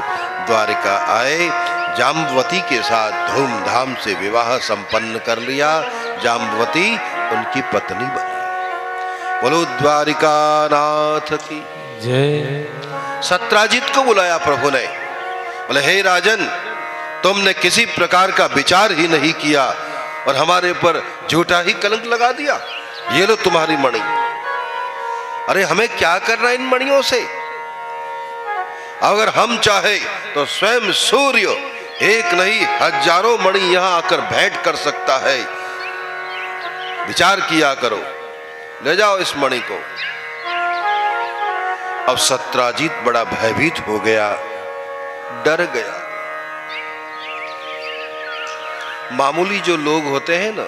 द्वारिका आए। जाम्बवती के साथ धूमधाम से विवाह संपन्न कर लिया। जाम्बवती उनकी पत्नी बनी। बोलो द्वारिकानाथ की जय। सत्राजित को बुलाया प्रभु ने। बोले हे राजन, तुमने किसी प्रकार का विचार ही नहीं किया और हमारे ऊपर झूठा ही कलंक लगा दिया। ये लो तुम्हारी मणि। अरे हमें क्या करना इन मणियों से? अगर हम चाहे तो स्वयं सूर्य एक नहीं हजारों मणि यहां आकर भेंट कर सकता है। विचार किया करो, ले जाओ इस मणि को। अब सत्राजित बड़ा भयभीत हो गया, डर गया। मामूली जो लोग होते हैं ना,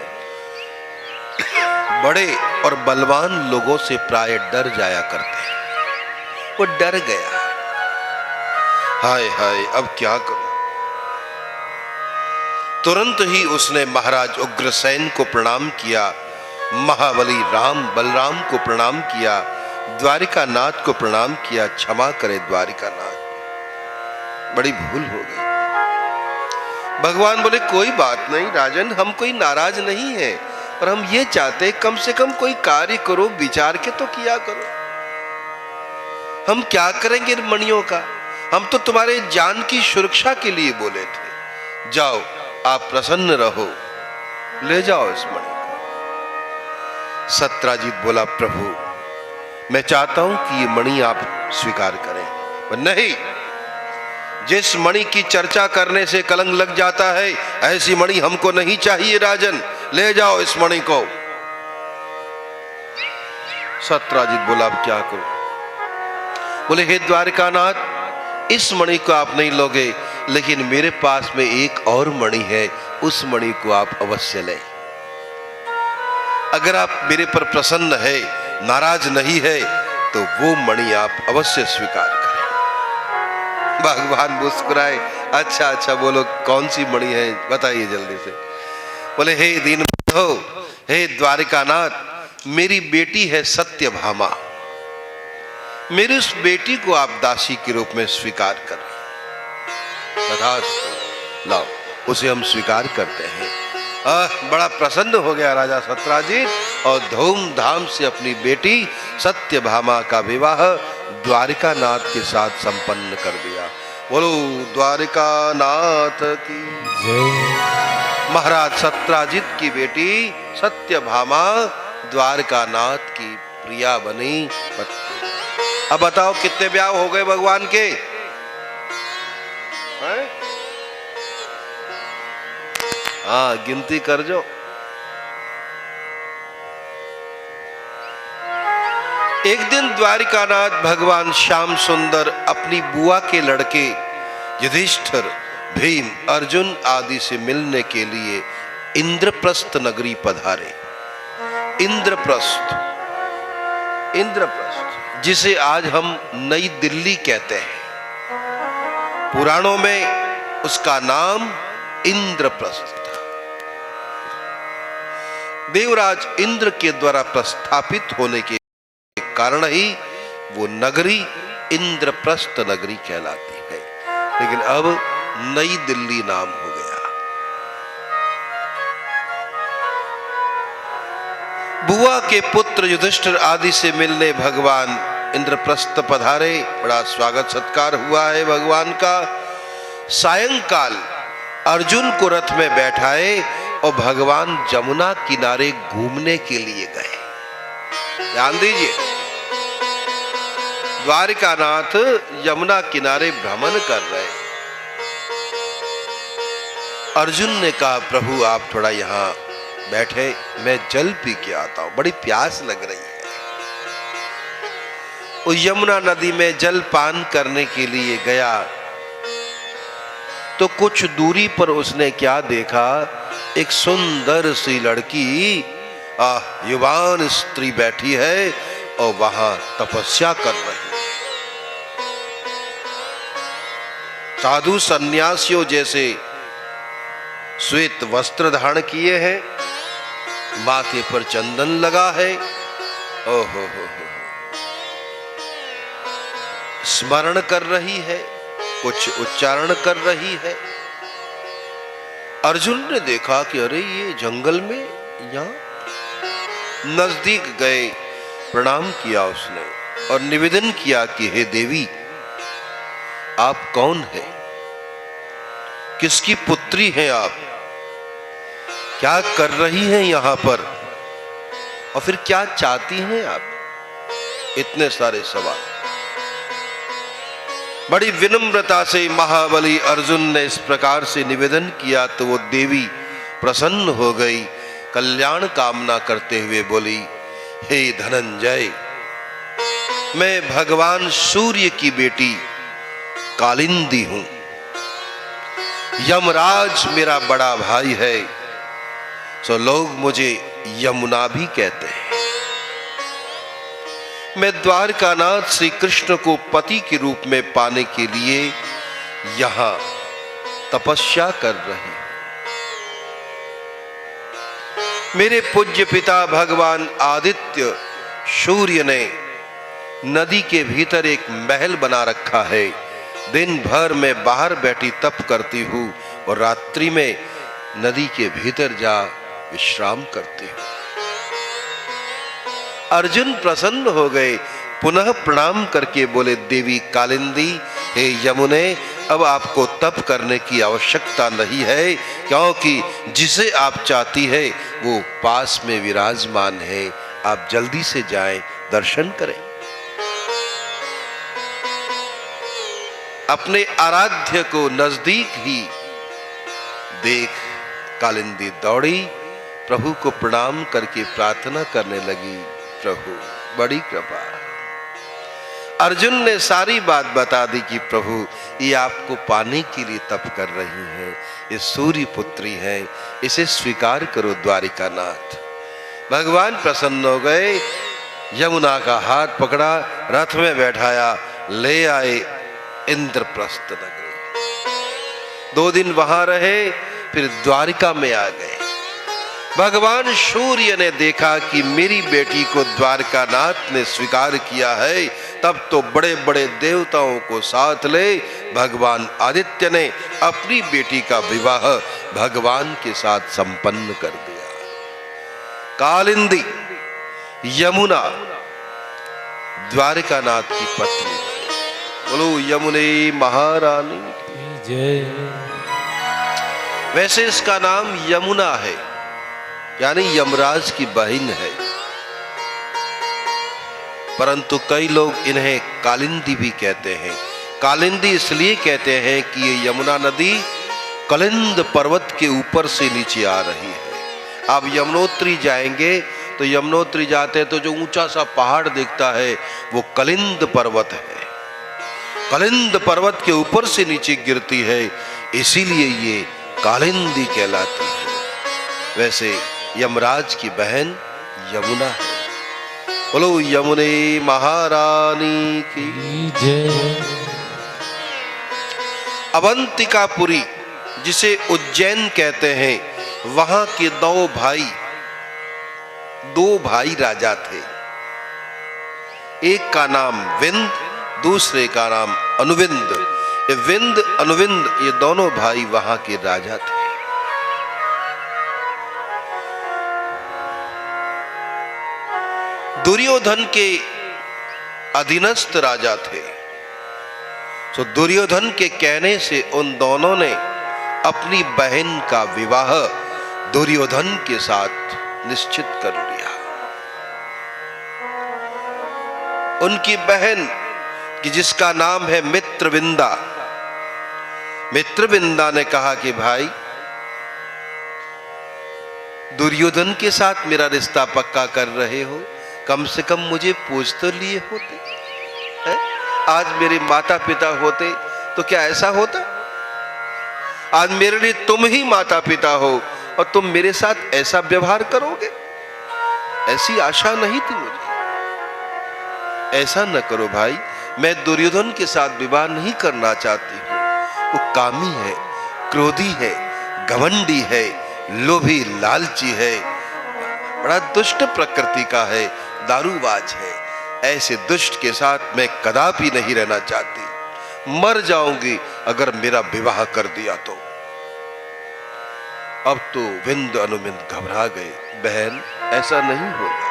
बड़े और बलवान लोगों से प्राय डर जाया करते हैं। वो डर गया। हाय हाय अब क्या करूं? तुरंत ही उसने महाराज उग्रसेन को प्रणाम किया, महाबली राम बलराम को प्रणाम किया, द्वारिकानाथ को प्रणाम किया। क्षमा करे द्वारिकानाथ, बड़ी भूल हो गई। भगवान बोले कोई बात नहीं राजन, हम कोई नाराज नहीं है, पर हम ये चाहते कम से कम कोई कार्य करो, विचार के तो किया करो। हम क्या करेंगे इन मणियों का? हम तो तुम्हारे जान की सुरक्षा के लिए बोले थे। जाओ आप प्रसन्न रहो, ले जाओ इस मणि को। सत्राजित बोला प्रभु मैं चाहता हूं कि ये मणि आप स्वीकार करें। पर नहीं, जिस मणि की चर्चा करने से कलंक लग जाता है ऐसी मणि हमको नहीं चाहिए राजन, ले जाओ इस मणि को। सत्राजित बोला अब क्या करूं? बोले हे द्वारिकानाथ, इस मणि को आप नहीं लोगे, लेकिन मेरे पास में एक और मणि है, उस मणि को आप अवश्य लें। अगर आप मेरे पर प्रसन्न है, नाराज नहीं है, तो वो मणि आप अवश्य स्वीकार करें। भगवान मुस्कुराए। अच्छा अच्छा बोलो कौन सी मणि है, बताइए जल्दी से। बोले हे दीनबंधो, हे द्वारिकानाथ, मेरी बेटी है सत्यभामा। मेरी उस बेटी को आप दासी के रूप में स्वीकार करें। तथास्तु, लाओ उसे हम स्वीकार करते हैं। बड़ा प्रसन्न हो गया राजा सत्राजित और धूमधाम से अपनी बेटी सत्यभामा का विवाह द्वारिकानाथ के साथ संपन्न कर दिया। बोलो द्वारिकानाथ की जय। महाराज सत्राजित की बेटी सत्यभामा द्वारकानाथ की प्रिया बनी पत्नी। अब बताओ कितने ब्याह हो गए भगवान के? हाँ गिनती कर जो। एक दिन द्वारिकानाथ भगवान श्याम सुंदर अपनी बुआ के लड़के युधिष्ठिर, भीम, अर्जुन आदि से मिलने के लिए इंद्रप्रस्थ नगरी पधारे। इंद्रप्रस्थ, इंद्रप्रस्थ जिसे आज हम नई दिल्ली कहते हैं, पुराणों में उसका नाम इंद्रप्रस्थ था। देवराज इंद्र के द्वारा प्रस्थापित होने के कारण ही वो नगरी इंद्रप्रस्थ नगरी कहलाती है, लेकिन अब नई दिल्ली नाम हो गया। बुआ के पुत्र युधिष्ठिर आदि से मिलने भगवान इंद्रप्रस्थ पधारे, बड़ा स्वागत सत्कार हुआ है भगवान का। सायंकाल अर्जुन को रथ में बैठाए और भगवान जमुना किनारे घूमने के लिए गए। ध्यान दीजिए, द्वारिकानाथ यमुना किनारे भ्रमण कर रहे। अर्जुन ने कहा, प्रभु आप थोड़ा यहाँ बैठे, मैं जल पी के आता हूं, बड़ी प्यास लग रही है। वो यमुना नदी में जल पान करने के लिए गया तो कुछ दूरी पर उसने क्या देखा, एक सुंदर सी लड़की, युवान स्त्री बैठी है और वहां तपस्या कर रही है। साधु सन्यासियों जैसे श्वेत वस्त्र धारण किए हैं, माथे पर चंदन लगा है। ओहो हो, स्मरण कर रही है, कुछ उच्चारण कर रही है। अर्जुन ने देखा कि अरे ये जंगल में, यहां नजदीक गए, प्रणाम किया उसने और निवेदन किया कि हे देवी, आप कौन हैं? किसकी पुत्री हैं आप? क्या कर रही हैं यहां पर? और फिर क्या चाहती हैं आप? इतने सारे सवाल। बड़ी विनम्रता से महाबली अर्जुन ने इस प्रकार से निवेदन किया तो वो देवी प्रसन्न हो गई, कल्याण कामना करते हुए बोली, हे धनंजय, मैं भगवान सूर्य की बेटी कालिंदी हूं। यमराज मेरा बड़ा भाई है, सो लोग मुझे यमुना भी कहते हैं। मैं द्वारकानाथ श्री कृष्ण को पति के रूप में पाने के लिए यहां तपस्या कर रही हूं। मेरे पूज्य पिता भगवान आदित्य सूर्य ने नदी के भीतर एक महल बना रखा है। दिन भर मैं बाहर बैठी तप करती हूं और रात्रि में नदी के भीतर जा विश्राम करती हूं। अर्जुन प्रसन्न हो गए, पुनः प्रणाम करके बोले, देवी कालिंदी, हे यमुने, अब आपको तप करने की आवश्यकता नहीं है, क्योंकि जिसे आप चाहती है वो पास में विराजमान है। आप जल्दी से जाएं, दर्शन करें। अपने आराध्य को नजदीक ही देख कालिंदी दौड़ी, प्रभु को प्रणाम करके प्रार्थना करने लगी, प्रभु बड़ी कृपा। अर्जुन ने सारी बात बता दी कि प्रभु ये आपको पाने के लिए तप कर रही हैं, ये सूर्य पुत्री है, इसे स्वीकार करो द्वारिकानाथ। भगवान प्रसन्न हो गए, यमुना का हाथ पकड़ा, रथ में बैठाया, ले आए इंद्रप्रस्थ नगरी। 2 दिन वहां रहे, फिर द्वारिका में आ गए। भगवान सूर्य ने देखा कि मेरी बेटी को द्वारकानाथ ने स्वीकार किया है, तब तो बड़े बड़े देवताओं को साथ ले भगवान आदित्य ने अपनी बेटी का विवाह भगवान के साथ संपन्न कर दिया। कालिंदी यमुना द्वारकानाथ की पत्नी। बोलो यमुने महारानी की जय। वैसे इसका नाम यमुना है, यानी यमराज की बहन है, परंतु कई लोग इन्हें कालिंदी भी कहते हैं। कालिंदी इसलिए कहते हैं कि ये यमुना नदी कलिंद पर्वत के ऊपर से नीचे आ रही है। आप यमुनोत्री जाएंगे तो यमुनोत्री जाते तो जो ऊंचा सा पहाड़ दिखता है वो कलिंद पर्वत है। कलिंद पर्वत के ऊपर से नीचे गिरती है, इसीलिए ये कालिंदी कहलाती है। वैसे यमराज की बहन यमुना है। बोलो यमुने महारानी की जय। अवंतिकापुरी जिसे उज्जैन कहते हैं, वहां के 2 भाई राजा थे। एक का नाम विंद, दूसरे का नाम अनुविंद। ये विंद अनुविंद ये दोनों भाई वहां के राजा थे। दुर्योधन के अधीनस्थ राजा थे। तो दुर्योधन के कहने से उन दोनों ने अपनी बहन का विवाह दुर्योधन के साथ निश्चित कर लिया। उनकी बहन कि जिसका नाम है मित्रविंदा, मित्रविंदा ने कहा कि भाई दुर्योधन के साथ मेरा रिश्ता पक्का कर रहे हो, कम से कम मुझे पूछ तो लिए होते है? आज मेरे माता पिता होते तो क्या ऐसा होता? आज मेरे लिए तुम ही माता पिता हो और तुम मेरे साथ ऐसा व्यवहार करोगे? ऐसी आशा नहीं थी मुझे। ऐसा न करो भाई, मैं दुर्योधन के साथ विवाह नहीं करना चाहती हूं। वो कामी है, क्रोधी है, घमंडी है, लोभी लालची है, बड़ा दुष्ट प्रकृति का है, दारूबाज है। ऐसे दुष्ट के साथ मैं कदापि नहीं रहना चाहती, मर जाऊंगी अगर मेरा विवाह कर दिया तो। अब तो विंद अनुविंद घबरा गए, बहन ऐसा नहीं होगा।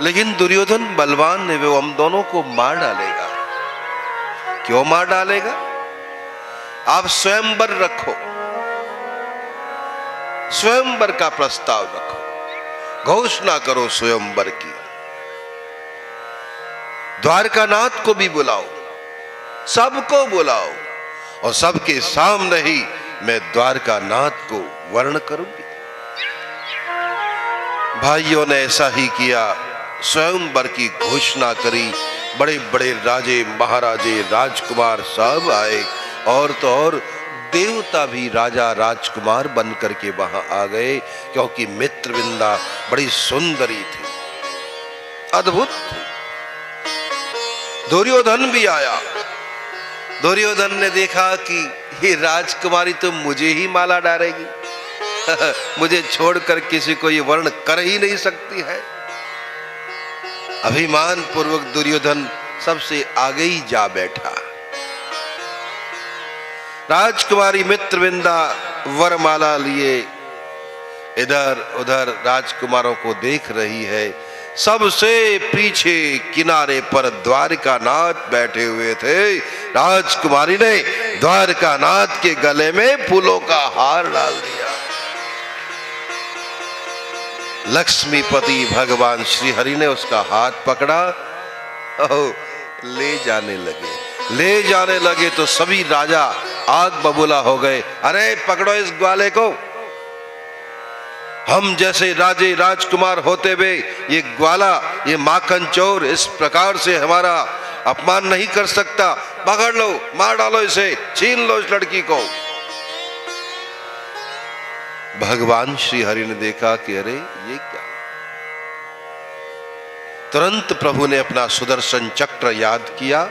लेकिन दुर्योधन बलवान है, वो हम दोनों को मार डालेगा। क्यों मार डालेगा? आप स्वयंवर रखो, स्वयंवर का प्रस्ताव रखो, घोषणा करो स्वयंवर की। द्वारकानाथ को भी बुलाओ, सबको बुलाओ और सबके सामने ही मैं द्वारकानाथ को वर्ण करूंगी। भाइयों ने ऐसा ही किया, स्वयंवर की घोषणा करी। बड़े बड़े राजे महाराजे राजकुमार सब आए, और तो और देवता भी राजा राजकुमार बनकर के वहां आ गए, क्योंकि मित्रविंदा बड़ी सुंदरी थी, अद्भुत थी। दुर्योधन भी आया। दुर्योधन ने देखा कि ये राजकुमारी तो मुझे ही माला डालेगी, मुझे छोड़कर किसी को ये वर्ण कर ही नहीं सकती है। अभिमान पूर्वक दुर्योधन सबसे आगे ही जा बैठा। राजकुमारी मित्रविंदा वरमाला लिए इधर उधर राजकुमारों को देख रही है। सबसे पीछे किनारे पर द्वारकानाथ बैठे हुए थे। राजकुमारी ने द्वारकानाथ के गले में फूलों का हार डाल दिया। लक्ष्मीपति भगवान श्री हरि ने उसका हाथ पकड़ा और ले जाने लगे तो सभी राजा आग बबूला हो गए। अरे पकड़ो इस ग्वाले को, हम जैसे राजे राजकुमार होते हुए ये ग्वाला, ये माखन चोर इस प्रकार से हमारा अपमान नहीं कर सकता। पकड़ लो, मार डालो इसे, छीन लो इस लड़की को। भगवान श्री हरि ने देखा कि अरे ये क्या। तुरंत प्रभु ने अपना सुदर्शन चक्र याद किया।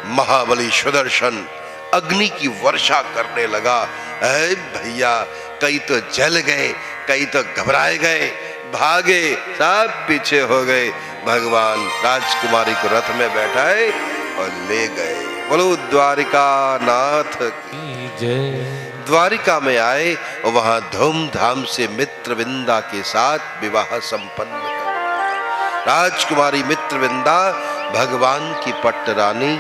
महाबली सुदर्शन अग्नि की वर्षा करने लगा। अरे भैया, कई तो जल गए, कई तो घबराए गए, भागे, सब पीछे हो गए। भगवान राजकुमारी को रथ में बैठाए और ले गए। बोलो द्वारिका नाथ की जय। द्वारिका में आए और वहां धूमधाम से मित्रविंदा के साथ विवाह संपन्न कर दिया। राजकुमारी मित्रविंदा भगवान की पट्टरानी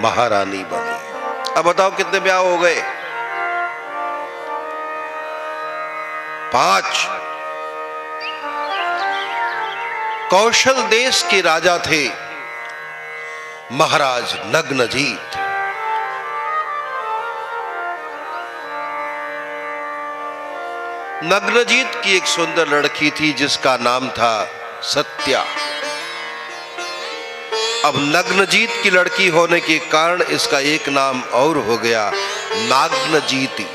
महारानी बनी। अब बताओ कितने ब्याह हो गए? 5। कौशल देश के राजा थे महाराज नग्नजीत। नग्नजीत की एक सुंदर लड़की थी जिसका नाम था सत्या। अब नग्नजीत की लड़की होने के कारण इसका एक नाम और हो गया, नाग्नजीती।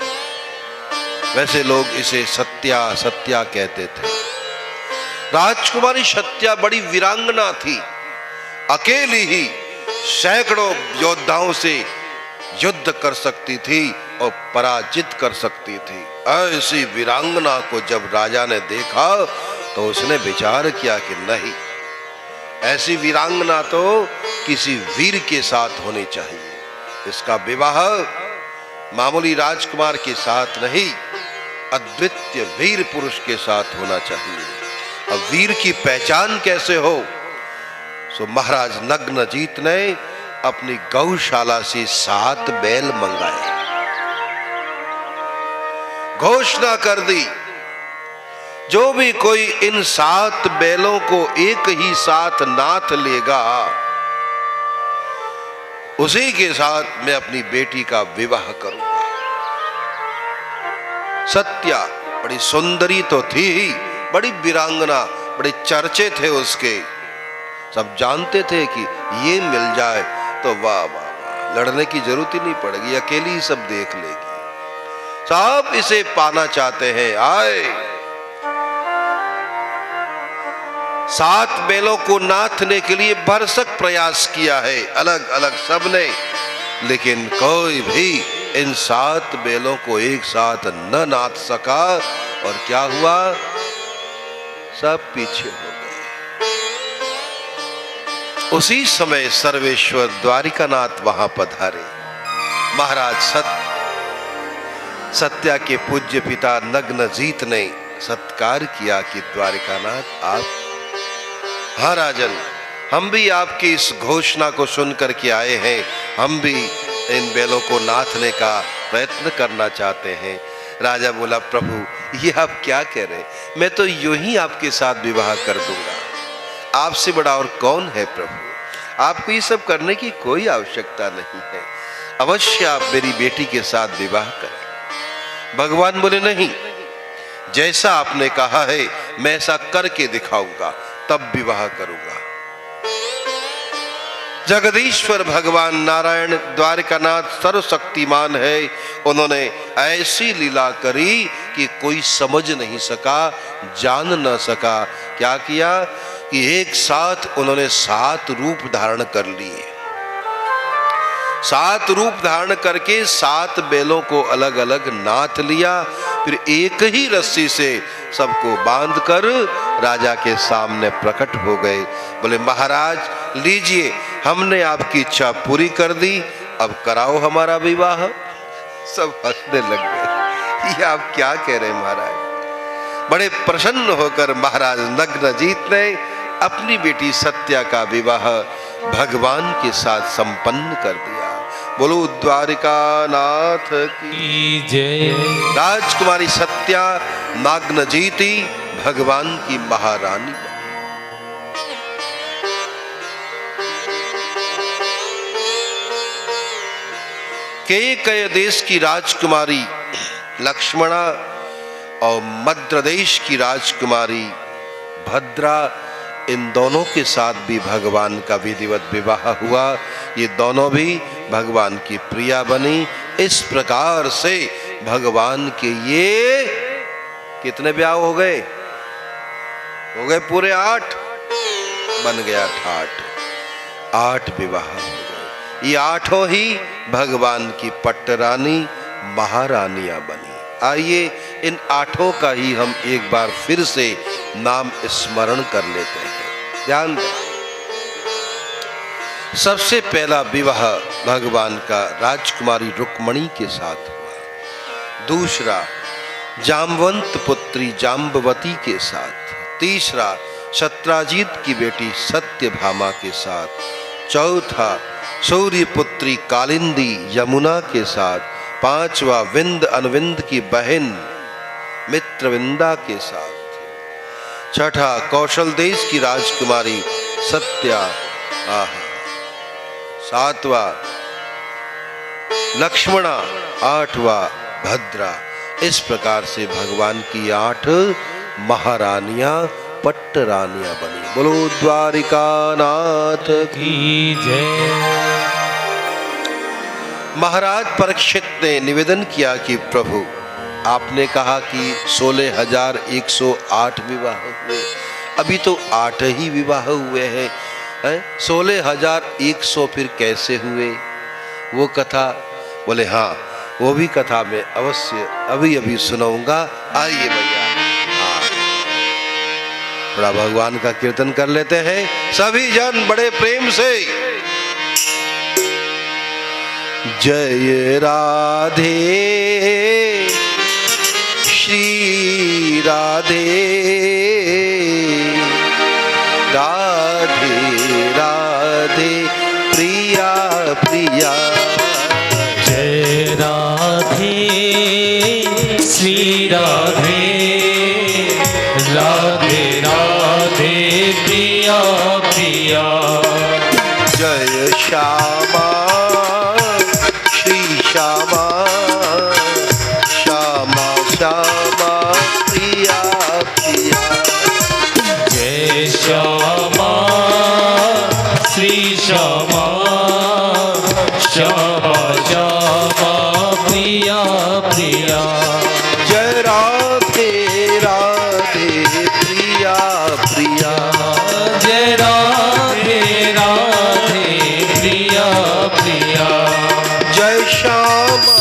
वैसे लोग इसे सत्या सत्या कहते थे। राजकुमारी सत्या बड़ी वीरांगना थी, अकेली ही सैकड़ों योद्धाओं से युद्ध कर सकती थी और पराजित कर सकती थी। ऐसी वीरांगना को जब राजा ने देखा तो उसने विचार किया कि नहीं, ऐसी वीरांगना तो किसी वीर के साथ होनी चाहिए। इसका विवाह मामूली राजकुमार के साथ नहीं, अद्वितीय वीर पुरुष के साथ होना चाहिए। अब वीर की पहचान कैसे हो? सो महाराज नग्नजीत ने अपनी गौशाला से 7 बैल मंगाए, घोषणा कर दी जो भी कोई इन 7 बैलों को एक ही साथ नाथ लेगा उसी के साथ मैं अपनी बेटी का विवाह करूंगा। सत्या बड़ी सुंदरी तो थी ही, बड़ी वीरांगना, बड़े चर्चे थे उसके, सब जानते थे कि ये मिल जाए तो वाह वाह वाह, लड़ने की जरूरत ही नहीं पड़ेगी, अकेली ही सब देख लेगी। सब इसे पाना चाहते हैं। आए 7 बैलों को नाथने के लिए भरसक प्रयास किया है अलग अलग सबने, लेकिन कोई भी इन 7 बैलों को एक साथ न नाथ सका। और क्या हुआ, सब पीछे हो गए। उसी समय सर्वेश्वर द्वारिकानाथ वहां पधारे। महाराज सत्या के पूज्य पिता नग्नजीत ने सत्कार किया कि द्वारिकानाथ आप। हाँ राजन, हम भी आपकी इस घोषणा को सुनकर के आए हैं, हम भी इन बैलों को नाथने का प्रयत्न करना चाहते हैं। राजा बोला, प्रभु ये आप क्या कह रहे हैं, मैं तो यूं ही आपके साथ विवाह कर दूंगा, आपसे बड़ा और कौन है प्रभु, आपको ये सब करने की कोई आवश्यकता नहीं है, अवश्य आप मेरी बेटी के साथ विवाह करें। भगवान बोले, नहीं, जैसा आपने कहा है मैं ऐसा करके दिखाऊंगा, तब विवाह करूंगा। जगदीश्वर भगवान नारायण द्वारिकानाथ सर्वशक्तिमान है, उन्होंने ऐसी लीला करी कि कोई समझ नहीं सका, जान न सका। क्या किया कि एक साथ उन्होंने 7 रूप धारण कर लिए। 7 रूप धारण करके 7 बैलों को अलग अलग नाथ लिया, फिर एक ही रस्सी से सबको बांधकर राजा के सामने प्रकट हो गए। बोले, महाराज लीजिए, हमने आपकी इच्छा पूरी कर दी, अब कराओ हमारा विवाह। सब हंसने लग गए, ये आप क्या कह रहे हैं महाराज। बड़े प्रसन्न होकर महाराज नग्नजीत ने अपनी बेटी सत्या का विवाह भगवान के साथ संपन्न कर दिया। बोलो द्वारिकानाथ की जय। राजकुमारी सत्या नाग्नजीती भगवान की महारानी। केकय देश की राजकुमारी लक्ष्मणा और मद्र देश की राजकुमारी भद्रा, इन दोनों के साथ भी भगवान का विधिवत विवाह हुआ। ये दोनों भी भगवान की प्रिया बनी। इस प्रकार से भगवान के ये कितने ब्याह हो गए? हो गए पूरे 8, बन गया 8 विवाह हो गए। ये 8 ही भगवान की पट्टरानी महारानियां बनी। आइए इन 8 का ही हम एक बार फिर से नाम स्मरण कर लेते हैं। ध्यान दें, सबसे पहला विवाह भगवान का राजकुमारी रुक्मणी के साथ हुआ। दूसरा जाम्बवंत पुत्री जाम्बवती के साथ। तीसरा सत्राजीत की बेटी सत्यभामा के साथ। चौथा सूर्य पुत्री कालिंदी यमुना के साथ। 5वां विंद अनविंद की बहन मित्रविंदा के साथ। 6ठा कौशल देश की राजकुमारी सत्या। 7वां लक्ष्मणा। 8वां भद्रा। इस प्रकार से भगवान की 8 महारानियां पट्टरानियां बनी। बोलो द्वारिकानाथ की जय। महाराज परीक्षित ने निवेदन किया कि प्रभु आपने कहा कि 16,108 विवाह हुए, अभी तो 8 ही विवाह हुए हैं, 16,100 फिर कैसे हुए? वो कथा? बोले हाँ, वो भी कथा मैं अवश्य अभी अभी सुनाऊंगा। आइए भैया, हाँ, थोड़ा भगवान का कीर्तन कर लेते हैं सभी जन बड़े प्रेम से। जय राधे श्री राधे राधे राधे। श्री राधे राधे राधे प्रिया प्रिया। जय श्यामा श्री श्यामा श्यामा श्यामा प्रिया प्रिया। जय श्यामा श्री श्यामा श्यामा श्यामा प्रिया प्रिया। जय राधे राधे प्रिया प्रिया। जय राधे राधे प्रिया प्रिया। जय श्यामा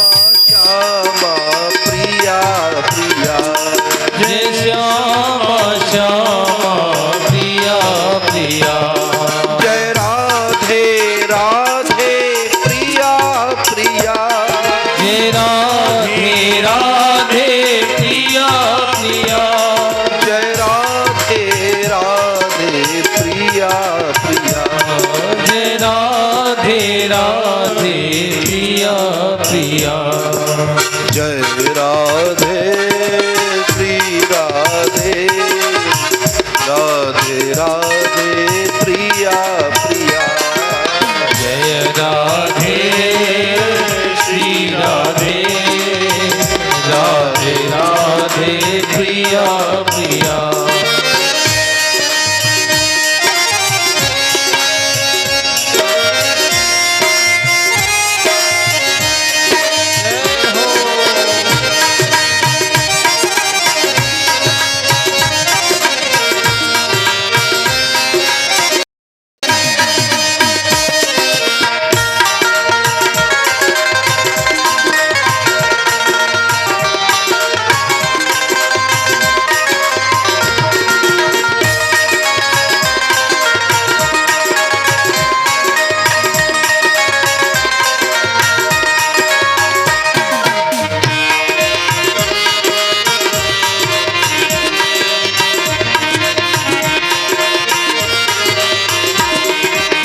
श्यामा प्रिया प्रिया। जय श्यामा श्यामा प्रिया प्रिया। जय राधे राधे प्रिया प्रिया। जय राधे राधे प्रिया प्रिया। जय राधे राधे प्रिया प्रिया। जय राधे राधे प्रिया प्रिया। जय राधे श्री राधे राधे राधे प्रिया प्रिया। जय राधे श्री राधे राधे राधे प्रिया प्रिया।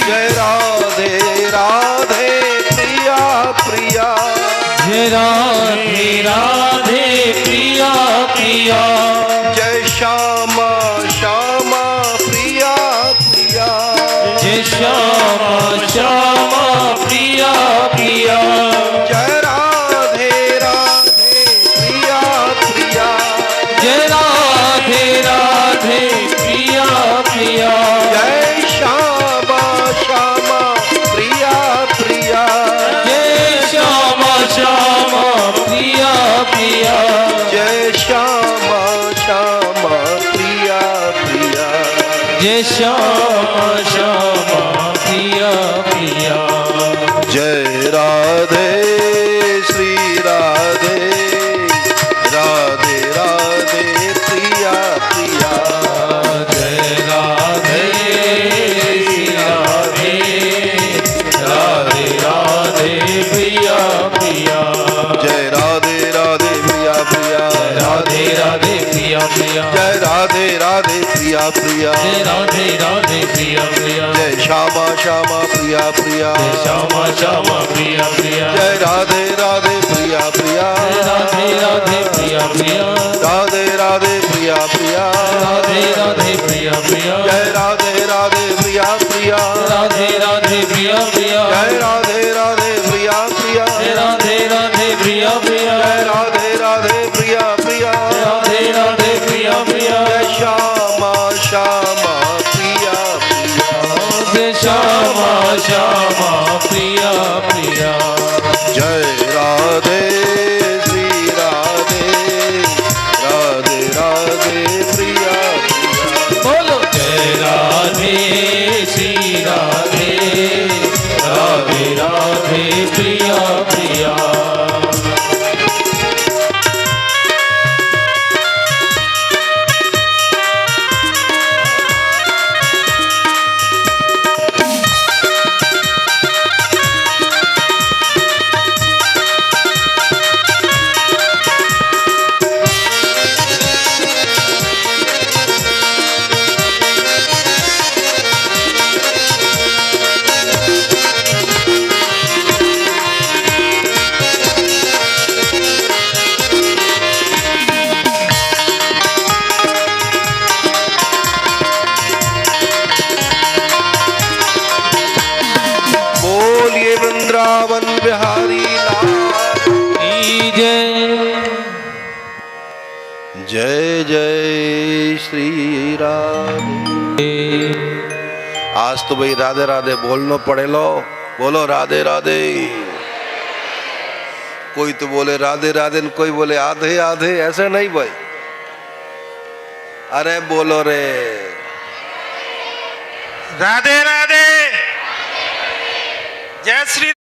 जय राधे राधे प्रिया प्रिया। जय राधे राधे प्रिया प्रिया। जय श्यामा श्यामा प्रिया प्रिया। जय श्यामा श्यामा प्रिया प्रिया। जय राधे राधे प्रिया प्रिया। जय राधे राधे प्रिया प्रिया। जय श्यामा श्यामा प्रिया प्रिया। जय श्यामा श्यामा प्रिया प्रिया। जय श्यामा श्यामा प्रिया प्रिया। जय श्यामा श्यामा प्रिया प्रिया। जय राधे श्री राधे राधे राधे प्रिया प्रिया। जय राधे श्री राधे राधे राधे प्रिया प्रिया। जय राधे राधे प्रिया प्रिया। राधे राधे प्रिया प्रिया। जय राधे राधे प्रिया प्रिया। जय राधे राधे प्रिया प्रिया। जय श्यामा श्यामा प्रिया प्रिया। जय श्यामा श्यामा प्रिया प्रिया। जय राधे राधे प्रिया प्रिया। जय राधे राधे प्रिया प्रिया। राधे राधे प्रिया प्रिया। राधे राधे प्रिया प्रिया। जय राधे राधे प्रिया प्रिया। राधे राधे प्रिया प्रिया। जय राधे राधे प्रिया प्रिया। जय राधे राधे प्रिया प्रिया। जय राधे राधे प्रिया प्रिया। राधे राधे प्रिया प्रिया। जय श्यामा श्यामा प्रिया प्रिया। जय श्यामा श्यामा प्रिया प्रिया। जय राधे श्री राधे राधे राधे प्रिया प्रिया। बोलो जय राधे श्री राधे जय जय श्री राधे। आज तो भाई राधे राधे बोलना पड़े लो, बोलो राधे राधे। कोई तो बोले राधे राधे, कोई बोले आधे आधे, ऐसे नहीं भाई। अरे बोलो रे राधे राधे, जय श्री